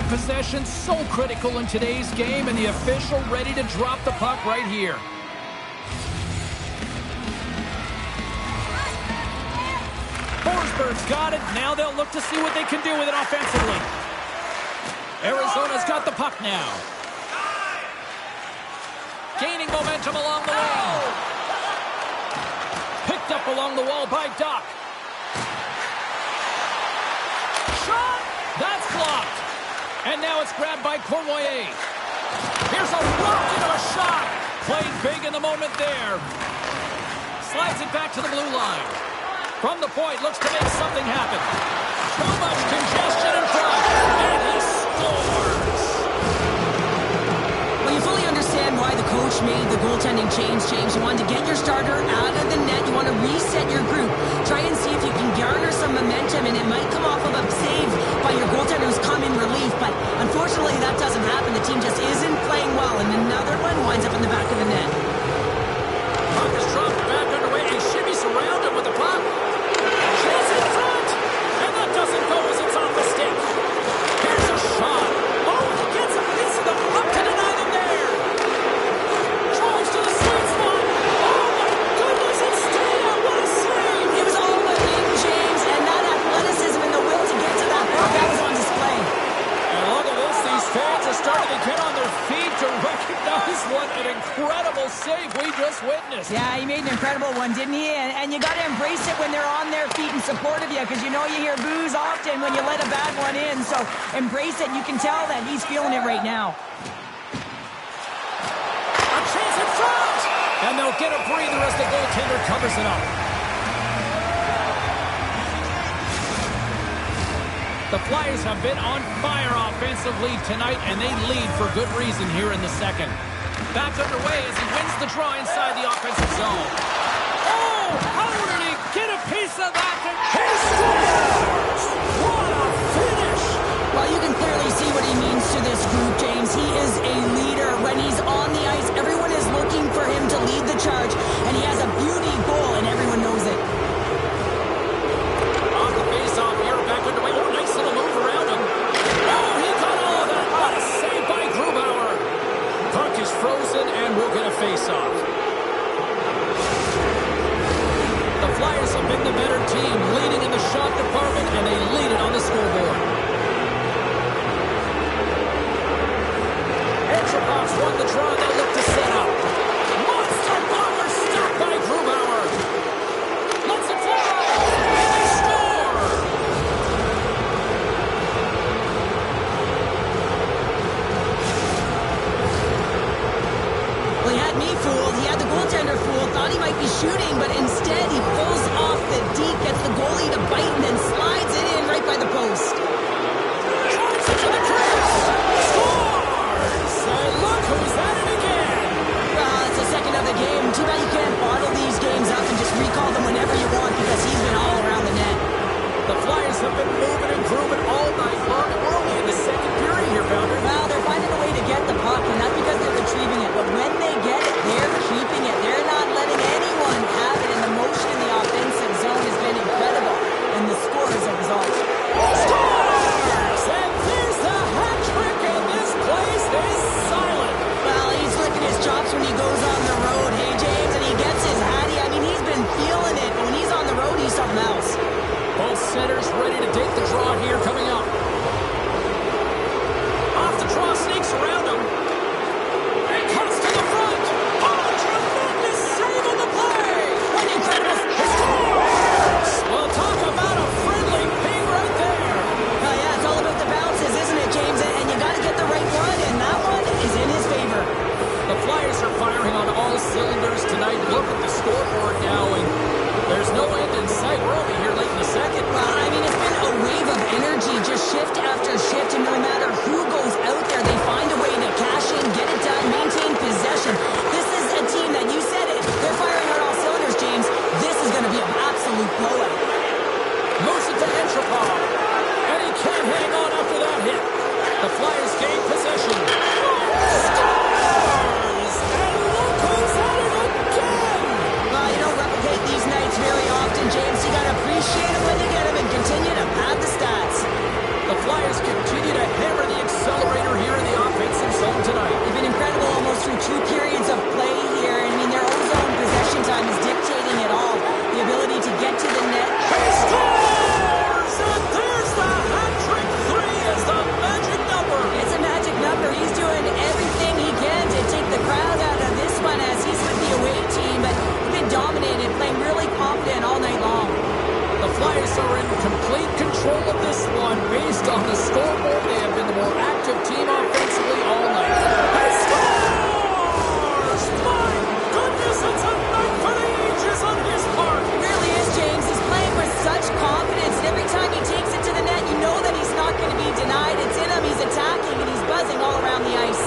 S1: Possession so critical in today's game, and the official ready to drop the puck right here. Forsberg's got it. Now they'll look to see what they can do with it offensively. Arizona's got the puck now. Gaining momentum along the wing. Picked up along the wall by Doc. Shot! That's blocked. And now it's grabbed by Cournoyer. Here's a rock into a shot. Played big in the moment there. Slides it back to the blue line. From the point, looks to make something happen. Too much congestion in front. And he scores.
S3: Well, you fully understand why the coach made the goaltending change, James. You wanted to get your starter out of the net. You want to reset your group.
S1: save we just witnessed.
S3: Yeah, he made an incredible one, didn't he? And you got to embrace it when they're on their feet in support of you, because you know you hear boos often when you let a bad one in. So embrace it. You can tell that he's feeling it right now.
S1: A chance in front! And they'll get a breather as the goaltender covers it up. The Flyers have been on fire offensively tonight, and they lead for good reason here in the second. Back underway as he wins the draw inside the offensive zone. Oh, how did he get a piece of that? And he scores! What a finish!
S3: Well, you can clearly see what he means to this group, James. He is a leader. When he's on the ice, everyone is looking for him to lead the charge, and he has a beauty goal, and everyone knows it.
S1: Off the face-off here, back underway. Oh, nice little move around him. Oh, he got all of that. What a save by Grubauer. Puck is frozen, and we'll get a face-off. The Flyers have been the better team, leading in the shot department, and they lead it on the scoreboard. Entropov's won the draw. They'll look to set up. Monster bomber stopped by Grubauer. Let's it fly. And they score.
S3: Well, he had me fooled. He had the goaltender fooled. Thought he might be shooting, but instead he pulls off the deke, gets the goalie to bite, and then slides it in right by the post.
S1: Drives it to the crease. Scores. And look who's at it again.
S3: It's the second of the game. Too bad you can't bottle these games up and just recall them whenever you want, because he's been all around the net.
S1: The Flyers have been moving and grooving all night long. We're only in the second period here, Bounder.
S3: Well, they're finding a way to get the puck, and not because they're retrieving it, but when they get it, they're keeping it. They're not letting anyone have it, and the motion in the offensive zone has been incredible, and the score is a result.
S1: Scores! And there's the hat trick, and this place is silent.
S3: Well, he's licking his chops when he goes on the road, hey, James, and he gets his hattie. I mean, he's been feeling it, but when he's on the road, he's something else.
S1: Both centers ready to take the draw here coming up. Off the draw, sneaks around him. And cuts to the front. Oh, tremendous save on the play.
S3: What incredible...
S1: He scores! Well, talk about a friendly ping right there.
S3: Oh, yeah, it's all about the bounces, isn't it, James? And you got to get the right one, and that one is in his favor.
S1: The Flyers are firing on all cylinders tonight. Look at the scoreboard now, and there's no end in sight. We're only here late in the second.
S3: Well, I mean, it's been a wave of energy, just shift after shift, and no matter who goes out there, they find a way to cash in, get it done, maintain possession. This is a team that, you said it, they're firing on all cylinders, James. This is going to be an absolute blowout.
S1: Moves it to Entropov, and he can't hang on after that hit. The Flyers gain possession. Scores! And look who's at it again!
S3: Well, you don't replicate these nights very often, James. You got to appreciate them when you get them and continue to pad the stats.
S1: The Flyers continue to hammer the accelerator here in the offensive zone tonight.
S3: They've been incredible almost through 2 periods of play here. I mean, their own zone possession time is dictating it all. The ability to get to the net.
S1: He scores! And there's the hat trick. 3 is the magic number.
S3: It's a magic number. He's doing everything he can to take the crowd out of this one as he's with the away team, but he's been dominated, playing really confident all night long.
S1: The Flyers are in complete control of this one. Based on the scoreboard, they have been the more active team offensively all night. He scores! My goodness, it's a night for the ages on his part.
S3: It really is, James. He's playing with such confidence, and every time he takes it to the net, you know that he's not going to be denied. It's in him, he's attacking, and he's buzzing all around the ice.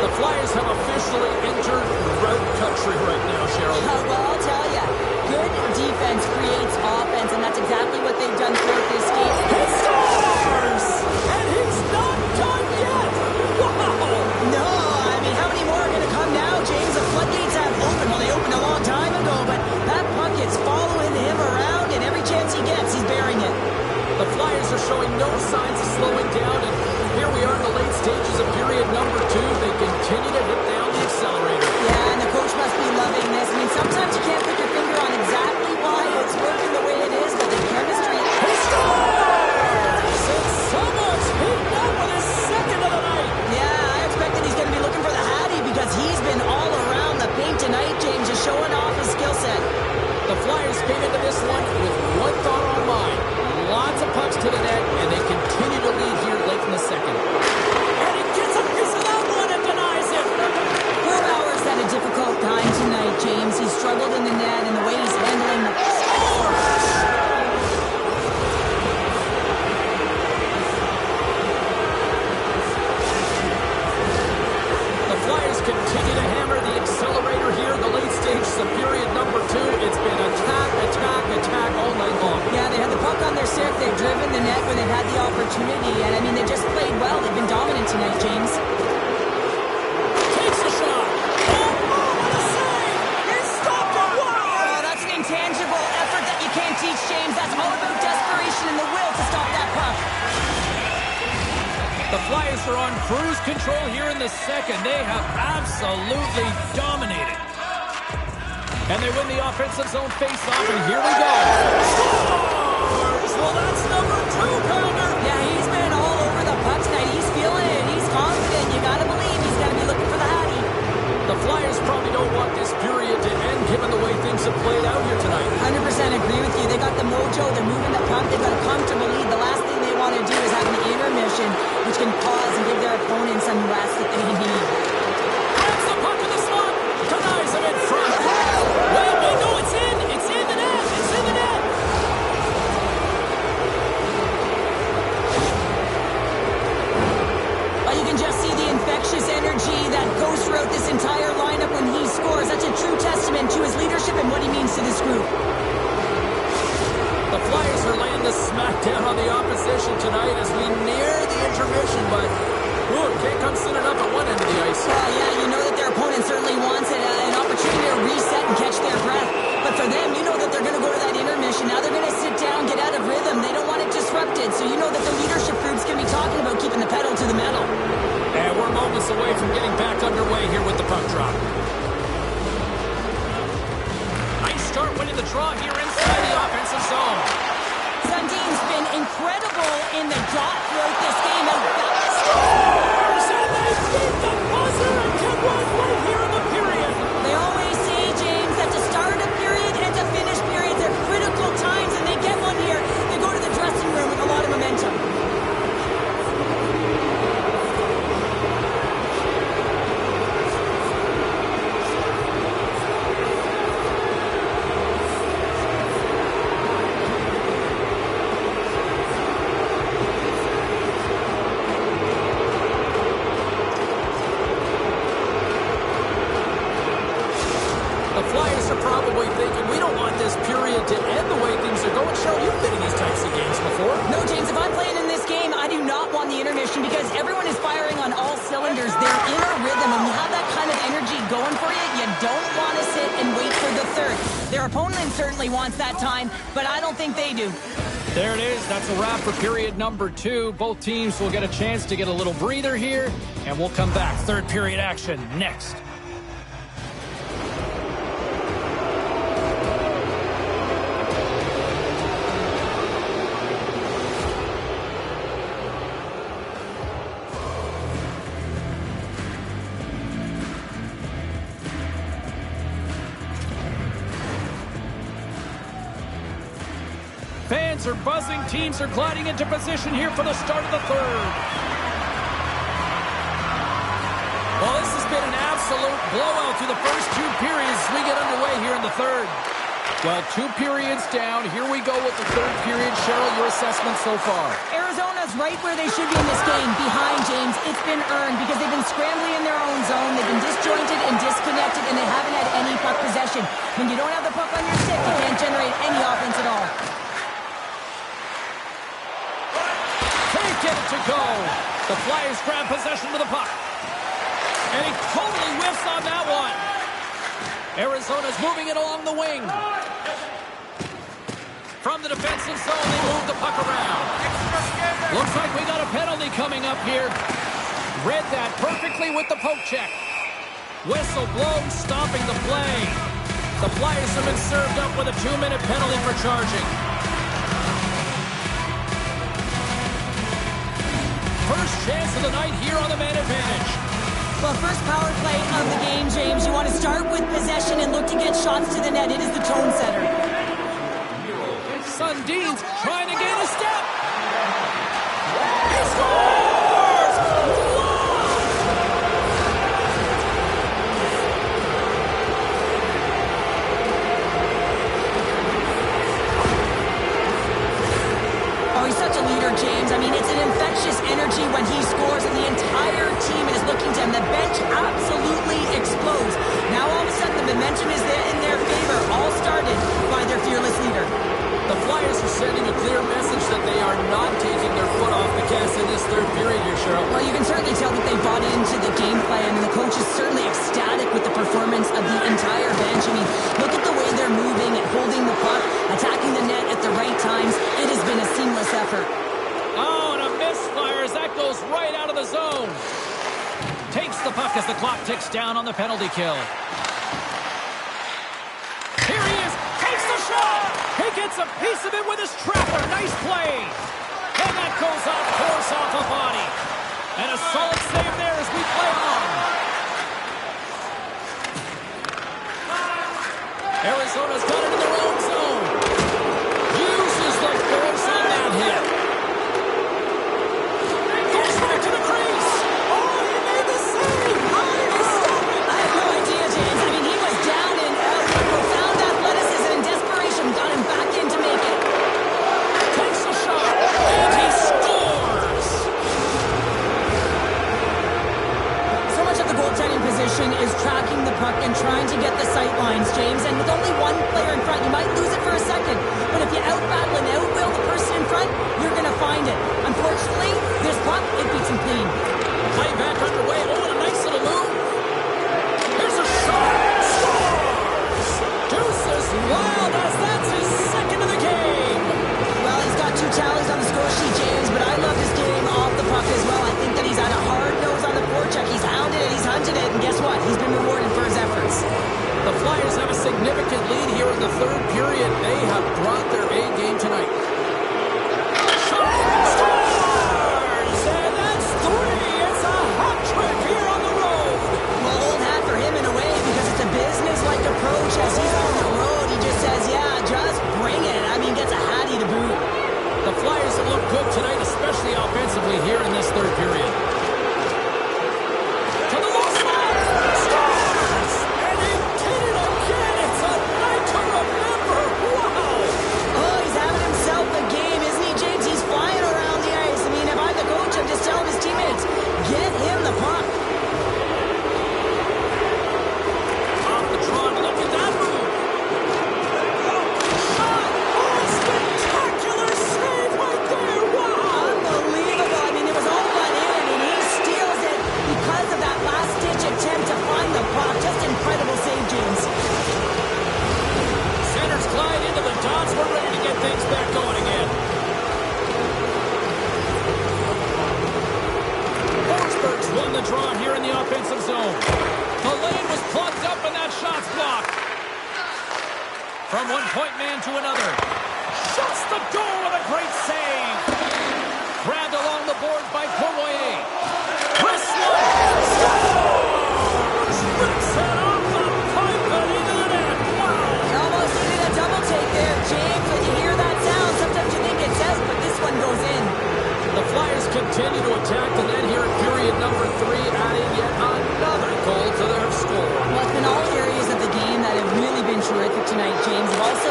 S1: The Flyers have officially entered road country right now, Cheryl.
S3: Well, I'll tell you, good defense creates offense, and that's exactly what they've done throughout this game.
S1: He scores! And he's not done yet! Wow!
S3: No, I mean, how many more are going to come now, James? The floodgates have opened. Well, they opened a long time ago, but that puck is following him around, and every chance he gets, he's bearing it.
S1: The Flyers are showing no signs of slowing down, and here we are in the late stages of period number 2. They continue to hit down the accelerator.
S3: Yeah, and the coach must be loving this. I mean, sometimes you can't put your finger on exactly why it's working the way it is, but the chemistry...
S1: He scores! And someone's heating up with his second of the night.
S3: Yeah, I expected he's going to be looking for the Hattie because he's been all around the paint
S1: Flyers are on cruise control here in the second. They have absolutely dominated. And they win the offensive zone face-off, and here we go. Scores! Well, that's number 2, Pounder.
S3: Yeah, he's been all over the puck tonight. He's feeling it. He's confident. You got to believe he's going to be looking for the Hattie.
S1: The Flyers probably don't want this period to end, given the way things have played out here tonight.
S3: 100% agree with you. They got the mojo. They're moving the puck. They've got a comfortable lead. The last thing they want to do is have an intermission, which can pause and give their opponent some rest that they need.
S1: Grabs the puck in the slot. Denies him in front. Wait, no, it's in. It's in the net. It's in the net.
S3: Well, you can just see the infectious energy that goes throughout this entire lineup when he scores. That's a true testament to his leadership and what he means to this group.
S1: The Flyers are laying the smackdown on the opposition tonight as we near the intermission, but can't come soon enough at one end of the ice.
S3: Well, yeah, you know that their opponent certainly wants an opportunity to reset and catch their breath. But for them, you know that they're going to go to that intermission. Now they're going to sit down, get out of rhythm. They don't want it disrupted. So you know that the leadership group's going to be talking about keeping the pedal to the metal.
S1: And we're moments away from getting back underway here with the puck drop. Nice start winning the draw here inside the offensive zone.
S3: Sundin's been incredible in the dot throughout this game.
S1: Scores! And they beat the buzzer and can run right here in the period.
S3: They always say, James, that to start a period and to finish periods are critical times, and they get one here. They go to the dressing room with a lot of momentum. Wants that time, but I don't think they do.
S1: There it is. That's a wrap for period number 2. Both teams will get a chance to get a little breather here, and we'll come back. Third period action next. Fans are buzzing. Teams are gliding into position here for the start of the third. Well, this has been an absolute blowout through the first 2 periods as we get underway here in the third. Well, 2 periods down. Here we go with the third period. Cheryl, your assessment so far?
S3: Arizona's right where they should be in this game. Behind, James. It's been earned because they've been scrambling in their own zone. They've been disjointed and disconnected, and they haven't had any puck possession. When you don't have the puck on your stick, you can't generate any offense at all.
S1: Get it to go. The Flyers grab possession of the puck. And he totally whiffs on that one. Arizona's moving it along the wing. From the defensive zone, they move the puck around. Looks like we got a penalty coming up here. Read that perfectly with the poke check. Whistle blown, stopping the play. The Flyers have been served up with a 2-minute penalty for charging. First chance of the night here on the man advantage.
S3: Well, first power play of the game, James. You want to start with possession and look to get shots to the net. It is the tone setter.
S1: Sundin's trying to gain a step. He scores!
S3: Oh, he's such a leader, James. I mean, it's an infectious energy when he scores, and the entire team is looking to him. The bench absolutely explodes. Now, all of a sudden, the momentum is there in their favor, all started by their fearless leader.
S1: The Flyers are sending a clear message that they are not taking their foot off the gas in this third period here, Cheryl.
S3: Well, you can certainly tell that they bought into the game plan, and the coach is certainly ecstatic with the performance of the entire bench. I mean, look at the way they're moving and holding the puck, attacking the net at the right times. It has been a seamless effort.
S1: Oh, and a miss, Flyers. That goes right out of the lost the puck as the clock ticks down on the penalty kill. Here he is, takes the shot! He gets a piece of it with his trapper. Nice play. And that goes off course off a body. And a solid save there as we play on. Arizona's got it in their own zone. Uses the force on that hit. Goes right to the crease. Oh, he made the save. How did he stop it?
S3: I have no idea, James. I mean, he was down and out. Profound athleticism and desperation got him back in to make it.
S1: Takes a shot, and he scores!
S3: So much of the goaltending position is tracking the puck and trying to get the sight lines, James. And with only one player in front, you might lose it for a second. But if you out-battle and out-will the person in front, you're going to find it. Unfortunately, this puck, it beats him clean.
S1: Play back underway. Oh, and a nice little move. Here's a shot. Scores! Deuces wild as that's his second of the game.
S3: Well, he's got 2 tallies on the score sheet, James, but I love his game off the puck as well. I think that he's had a hard nose on the forecheck. He's hounded it, he's hunted it, and guess what? He's been rewarded for his efforts.
S1: The Flyers have a significant lead here in the third period. They have brought their A game tonight. Scores! And that's 3. It's a hat trick here on the road.
S3: Well, old hat for him in a way because it's a business-like approach. As he's on the road, he just says, yeah, just bring it. I mean, gets a hattie to boot.
S1: The Flyers have looked good tonight, especially offensively here in this third period. To the low slot! Scores! And he did it again! It's a night to remember! Wow!
S3: Oh, he's having himself a game, isn't he, James? He's flying around the ice. I mean, if I'm the coach, I'm just telling his teammates, get him the puck.
S1: Off the draw, look at that move! Shot! Oh, spectacular save right there! Wow!
S3: Unbelievable. I mean, it was all but in, and he steals it because of that last-ditch attempt to find the puck. Just incredible save, James.
S1: Centers glide into the dots. We're ready to get things back going again. Forsberg's won the draw here in the offensive zone. The lane was plugged up and that shot's blocked. From one point man to another. Shuts the goal with a great save. Grabbed along the boards by Poirier. Wrist one. Scores! Rips it off the pipe and into the net. Wow!
S3: He almost needed a double take there, James. When you hear that sound, sometimes you think it's out, but this one goes in.
S1: The Flyers continue to attack the net here in period number 3, adding yet another goal to their score.
S3: Well, it's been all areas of the game that have really been terrific tonight, James. Have also...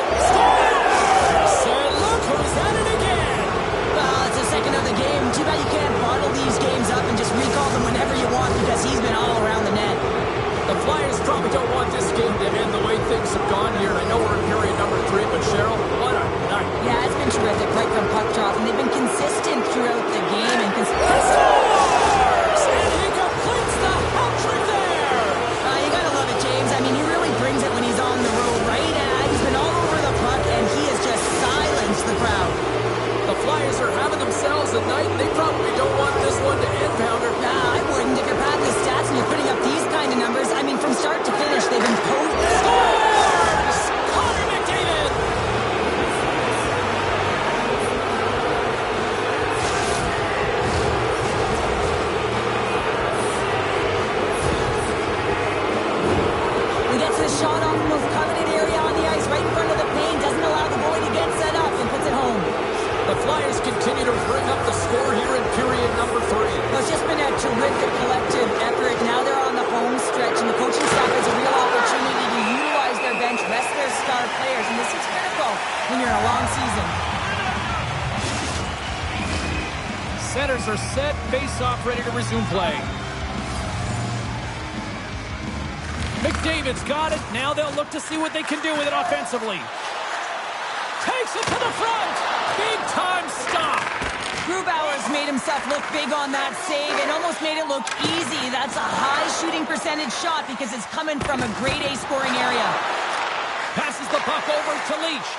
S1: Say, look who's at it again!
S3: Well, it's the second of the game. Too bad you can't bottle these games up and just recall them whenever you want because he's been all around the net.
S1: The Flyers probably don't want this game to end the way things have gone here. I know we're in period number 3, but Cheryl, what a night.
S3: Yeah, it's been terrific right from puck drop, and they've been consistent throughout the game. And
S1: Scores! And he completes the hat trick there!
S3: You gotta love it, James. I mean, he really brings it when he's on the road, right? He's been all over the puck, and he has just silenced the crowd.
S1: The Flyers are having themselves a night. They probably don't want this one to end, Pounder.
S3: Nah, I wouldn't. If you're padding the stats and you're putting up these kind of numbers, I mean, from start to finish, they've been potent.
S1: Scores! Connor McDavid!
S3: We get to the shot off the most coveted area on the ice, right in front of the paint. Doesn't allow the goalie to get set up and puts it home.
S1: The Flyers continue to bring up the score here in period number 3.
S3: Well, it's just been a terrific collective effort. Now they're on the home stretch, and the coaching staff has a real opportunity to utilize their bench, rest their star players, and this is critical when you're in a long season.
S1: Centers are set, face-off ready to resume play. McDavid's got it. Now they'll look to see what they can do with it offensively. Takes it to the front. Big-time stop.
S3: Grubauer's made himself look big on that save and almost made it look easy. That's a high shooting percentage shot because it's coming from a grade A scoring area.
S1: Passes the puck over to Leach.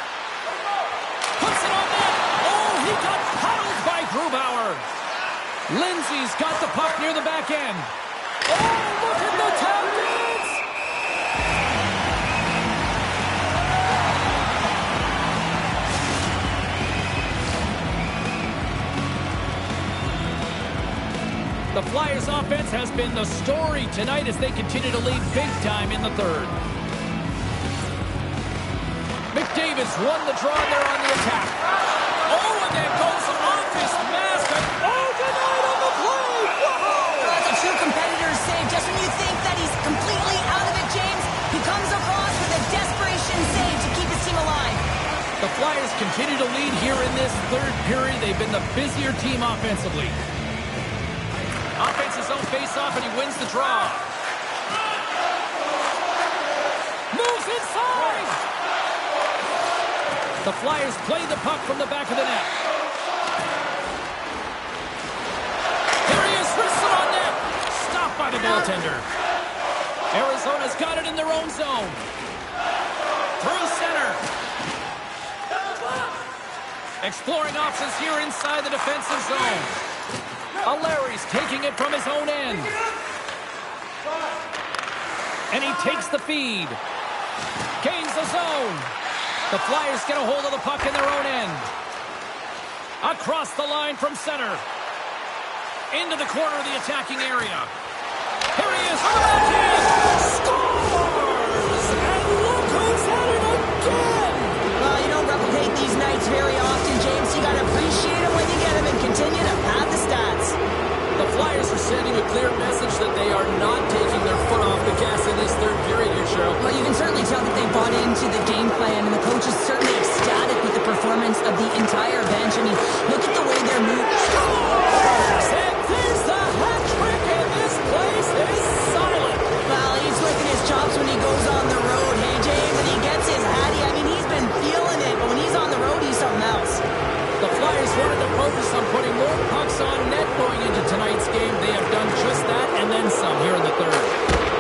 S1: Puts it on net. Oh, he got paddled by Grubauer. Lindsay's got the puck near the back end. Oh! The Flyers offense has been the story tonight as they continue to lead big time in the third. McDavid's won the draw and they're on the attack. Oh, and then goes off his mask. And denied on the play. Whoa!
S3: That's a true competitor's save. Just when you think that he's completely out of it, James, he comes across with a desperation save to keep his team alive.
S1: The Flyers continue to lead here in this third period. They've been the busier team offensively. Offense his own face-off, and he wins the draw. Moves inside! The Flyers play the puck from the back of the net. Here he is, wristed on net. Stopped by the goaltender. Arizona's got it in their own zone. Through center. Exploring options here inside the defensive zone. Larry's taking it from his own end. And he takes the feed. Gains the zone. The Flyers get a hold of the puck in their own end. Across the line from center. Into the corner of the attacking area. Here he is. Scores! And look who's at it again!
S3: Well, you don't replicate these nights very often, James. You got to appreciate them when you get them and continue to pad the stats.
S1: The Flyers are sending a clear message that they are not taking their foot off the gas in this third period here, Cheryl.
S3: Well, you can certainly tell that they bought into the game plan, and the coach is certainly ecstatic with the performance of the entire bench. I mean, look at the way they're moving.
S1: Scores! And there's the hat trick, and this place is silent.
S3: Well, he's licking his chops when he goes on the road. Hey, James, and he gets his hattie. I mean, he's been feeling it, but when he's on the road, he's something else.
S1: The Flyers wanted to focus on putting more pucks on net going into tonight's game. They have done just that and then some here in the third.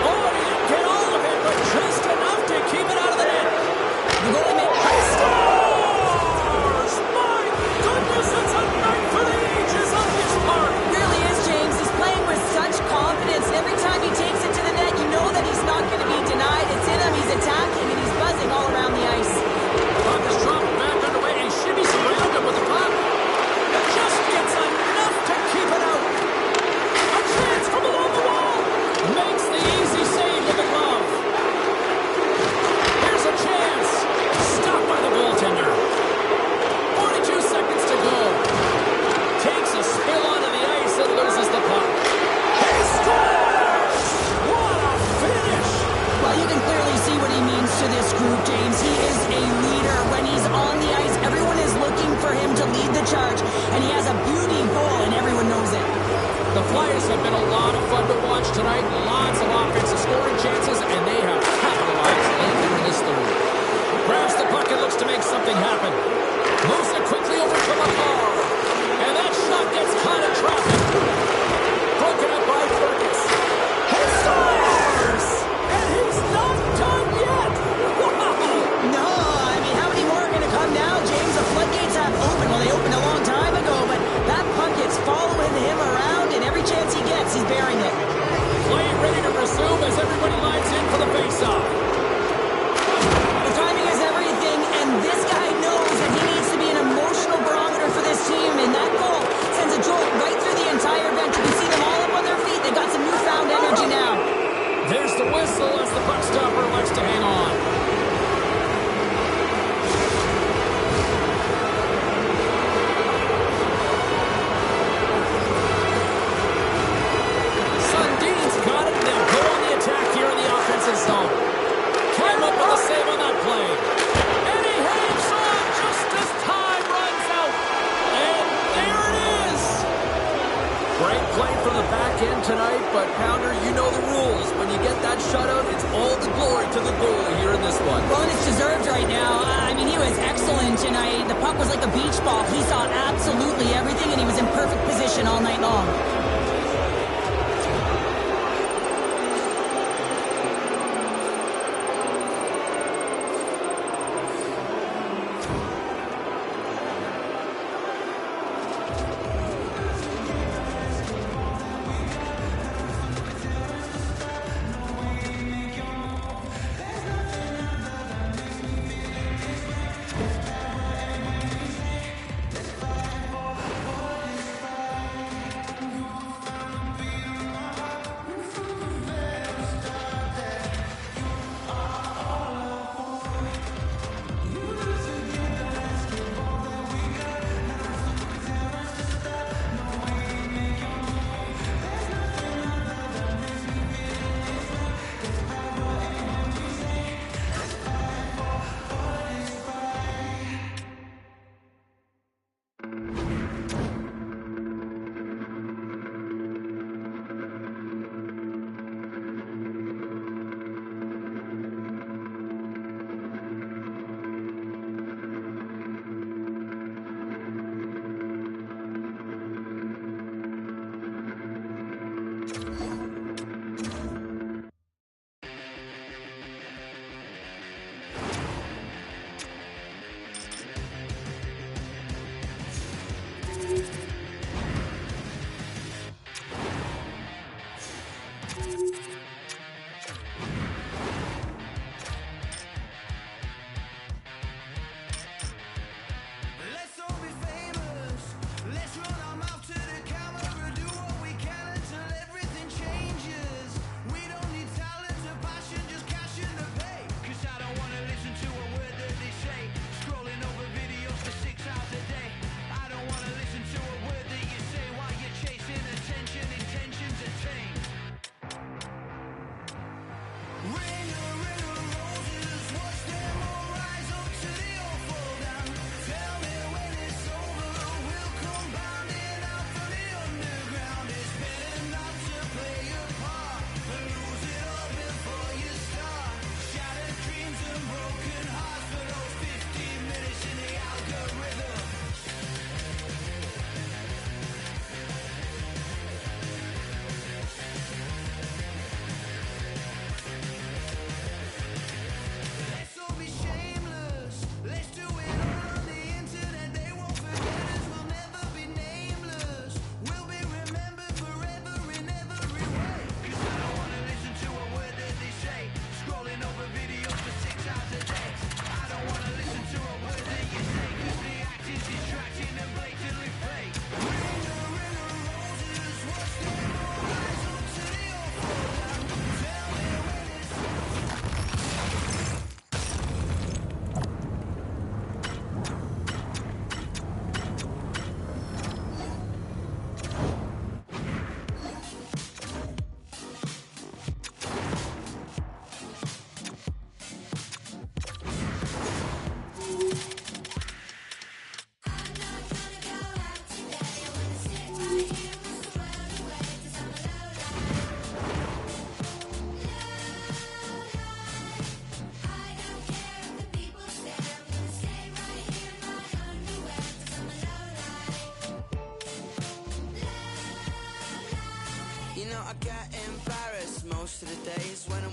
S1: Oh, he didn't get all of it, but just enough to keep it out of the net. The goalie makes he scores! My goodness, it's a night for the ages on his part.
S3: It really is, James. He's playing with such confidence. Every time he takes it to the net, you know that he's not going to be denied. It's in him. He's attacking, and he's buzzing all around the ice.
S1: Puck is dropped back underway, and shimmies around him with the puck. Just gets enough to keep it out. A chance from along the wall. Makes the easy save with the glove. Here's a chance. Stopped by the goaltender. 42 seconds to go. Takes a spill onto the ice and loses the puck. He scores! What a finish!
S3: Well, you can clearly see what he means to this group, James. He is a leader. When he's on the ice, everyone is looking for him to lead the charge, and he has a beauty goal, and everyone knows it.
S1: The Flyers have been a lot of fun to watch tonight. Lots of offensive scoring chances, and they have capitalized late in this third. Grabs the puck and looks to make something happen. Moves it quickly over to Makar. And that shot gets caught in traffic. Broken up by Fergus. He scores! And he's not done yet! Wow!
S3: No, I mean, how many more are going to come now, James? The floodgates have opened. Well, they opened a long time ago, but that puck is following him around, and every chance he gets, he's bearing it.
S1: Play ready to resume as everybody lines in for the faceoff.
S3: The timing is everything, and this guy knows that he needs to be an emotional barometer for this team, and that goal sends a jolt right through the entire bench. You can see them all up on their feet. They've got some newfound energy now.
S1: There's the whistle as the puck stopper elects to hang on. Sundin's got it. They'll go on the attack here in the offensive zone. Came up with a save on that play. And he hangs on just as time runs out. And there it is. Great play from the back end tonight, but Pounder, you know the rules. When you get that shutout, it's all the glory to the goalie here in this one.
S3: Well, and it's deserved right now. I mean, he was excellent tonight. The puck was like a beach ball. He saw absolutely everything, and he was in perfect position all night long.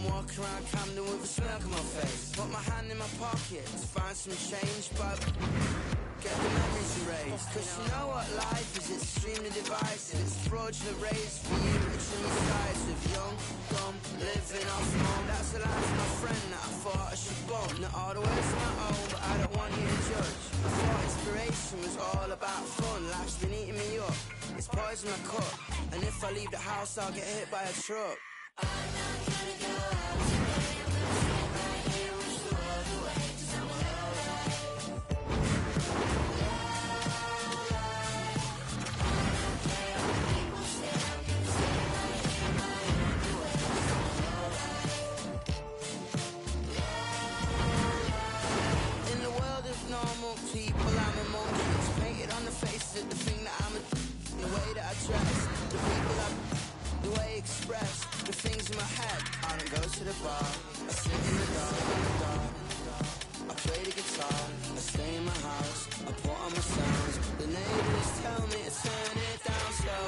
S4: walking around Camden with a smirk on my face. Put my hand in my pocket to find some change, but get the memories erased. Cause you know what life is, it's extremely divisive. It's fraudulent race for you, rich and sides of young, dumb, living off home. That's the line from my friend that I thought I should bump. Not all the words of my own, but I don't want you to judge. I thought inspiration was all about fun. Life's been eating me up, it's poison my cup. And if I leave the house, I'll get hit by a truck. I'm not gonna go out today. I'm gonna sit right here, wish the world away, 'cause I'm alright. In the world of normal people, I'm a monkey. It's painted on the faces of the thing that I'm a the way that I dress, the people the way I express, the things in my head. I don't go to the bar, I sit in the dark, I play the guitar, I stay in my house, I put on my sounds. The neighbors tell me to turn it down slow.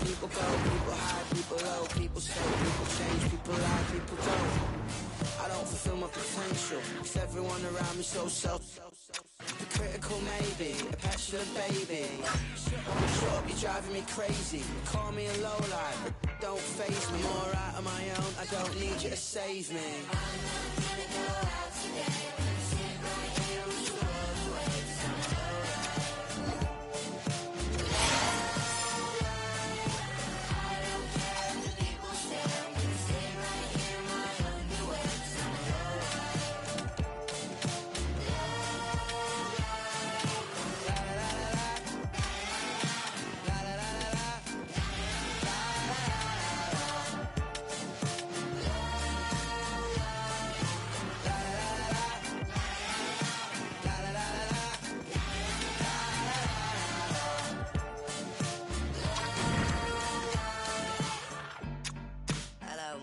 S4: People go, people high, people low, people stay, people change, people lie, people don't. I don't fulfill my potential, 'cause everyone around me so critical maybe, a petulant baby. Shut up, you're driving me crazy. Call me a lowlife, but don't faze me. I'm alright on my own, I don't need you to save me. I'm not gonna go out today. I'm gonna sit right here, wish the world away, 'cause I'm alright.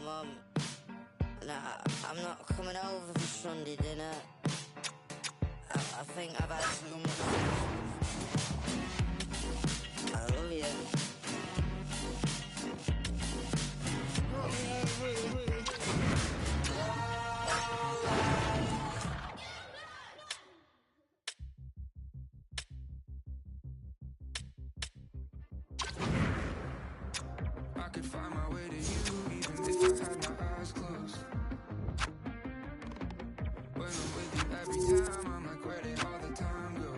S4: Mum, nah, I'm not coming over for Sunday dinner. I think I've had too much. I love you.
S7: I could find my way to you even if I had my eyes closed. When I'm with you every time, I'm like, where did all the time go?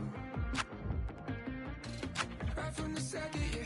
S7: Right from the second you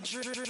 S4: your dream.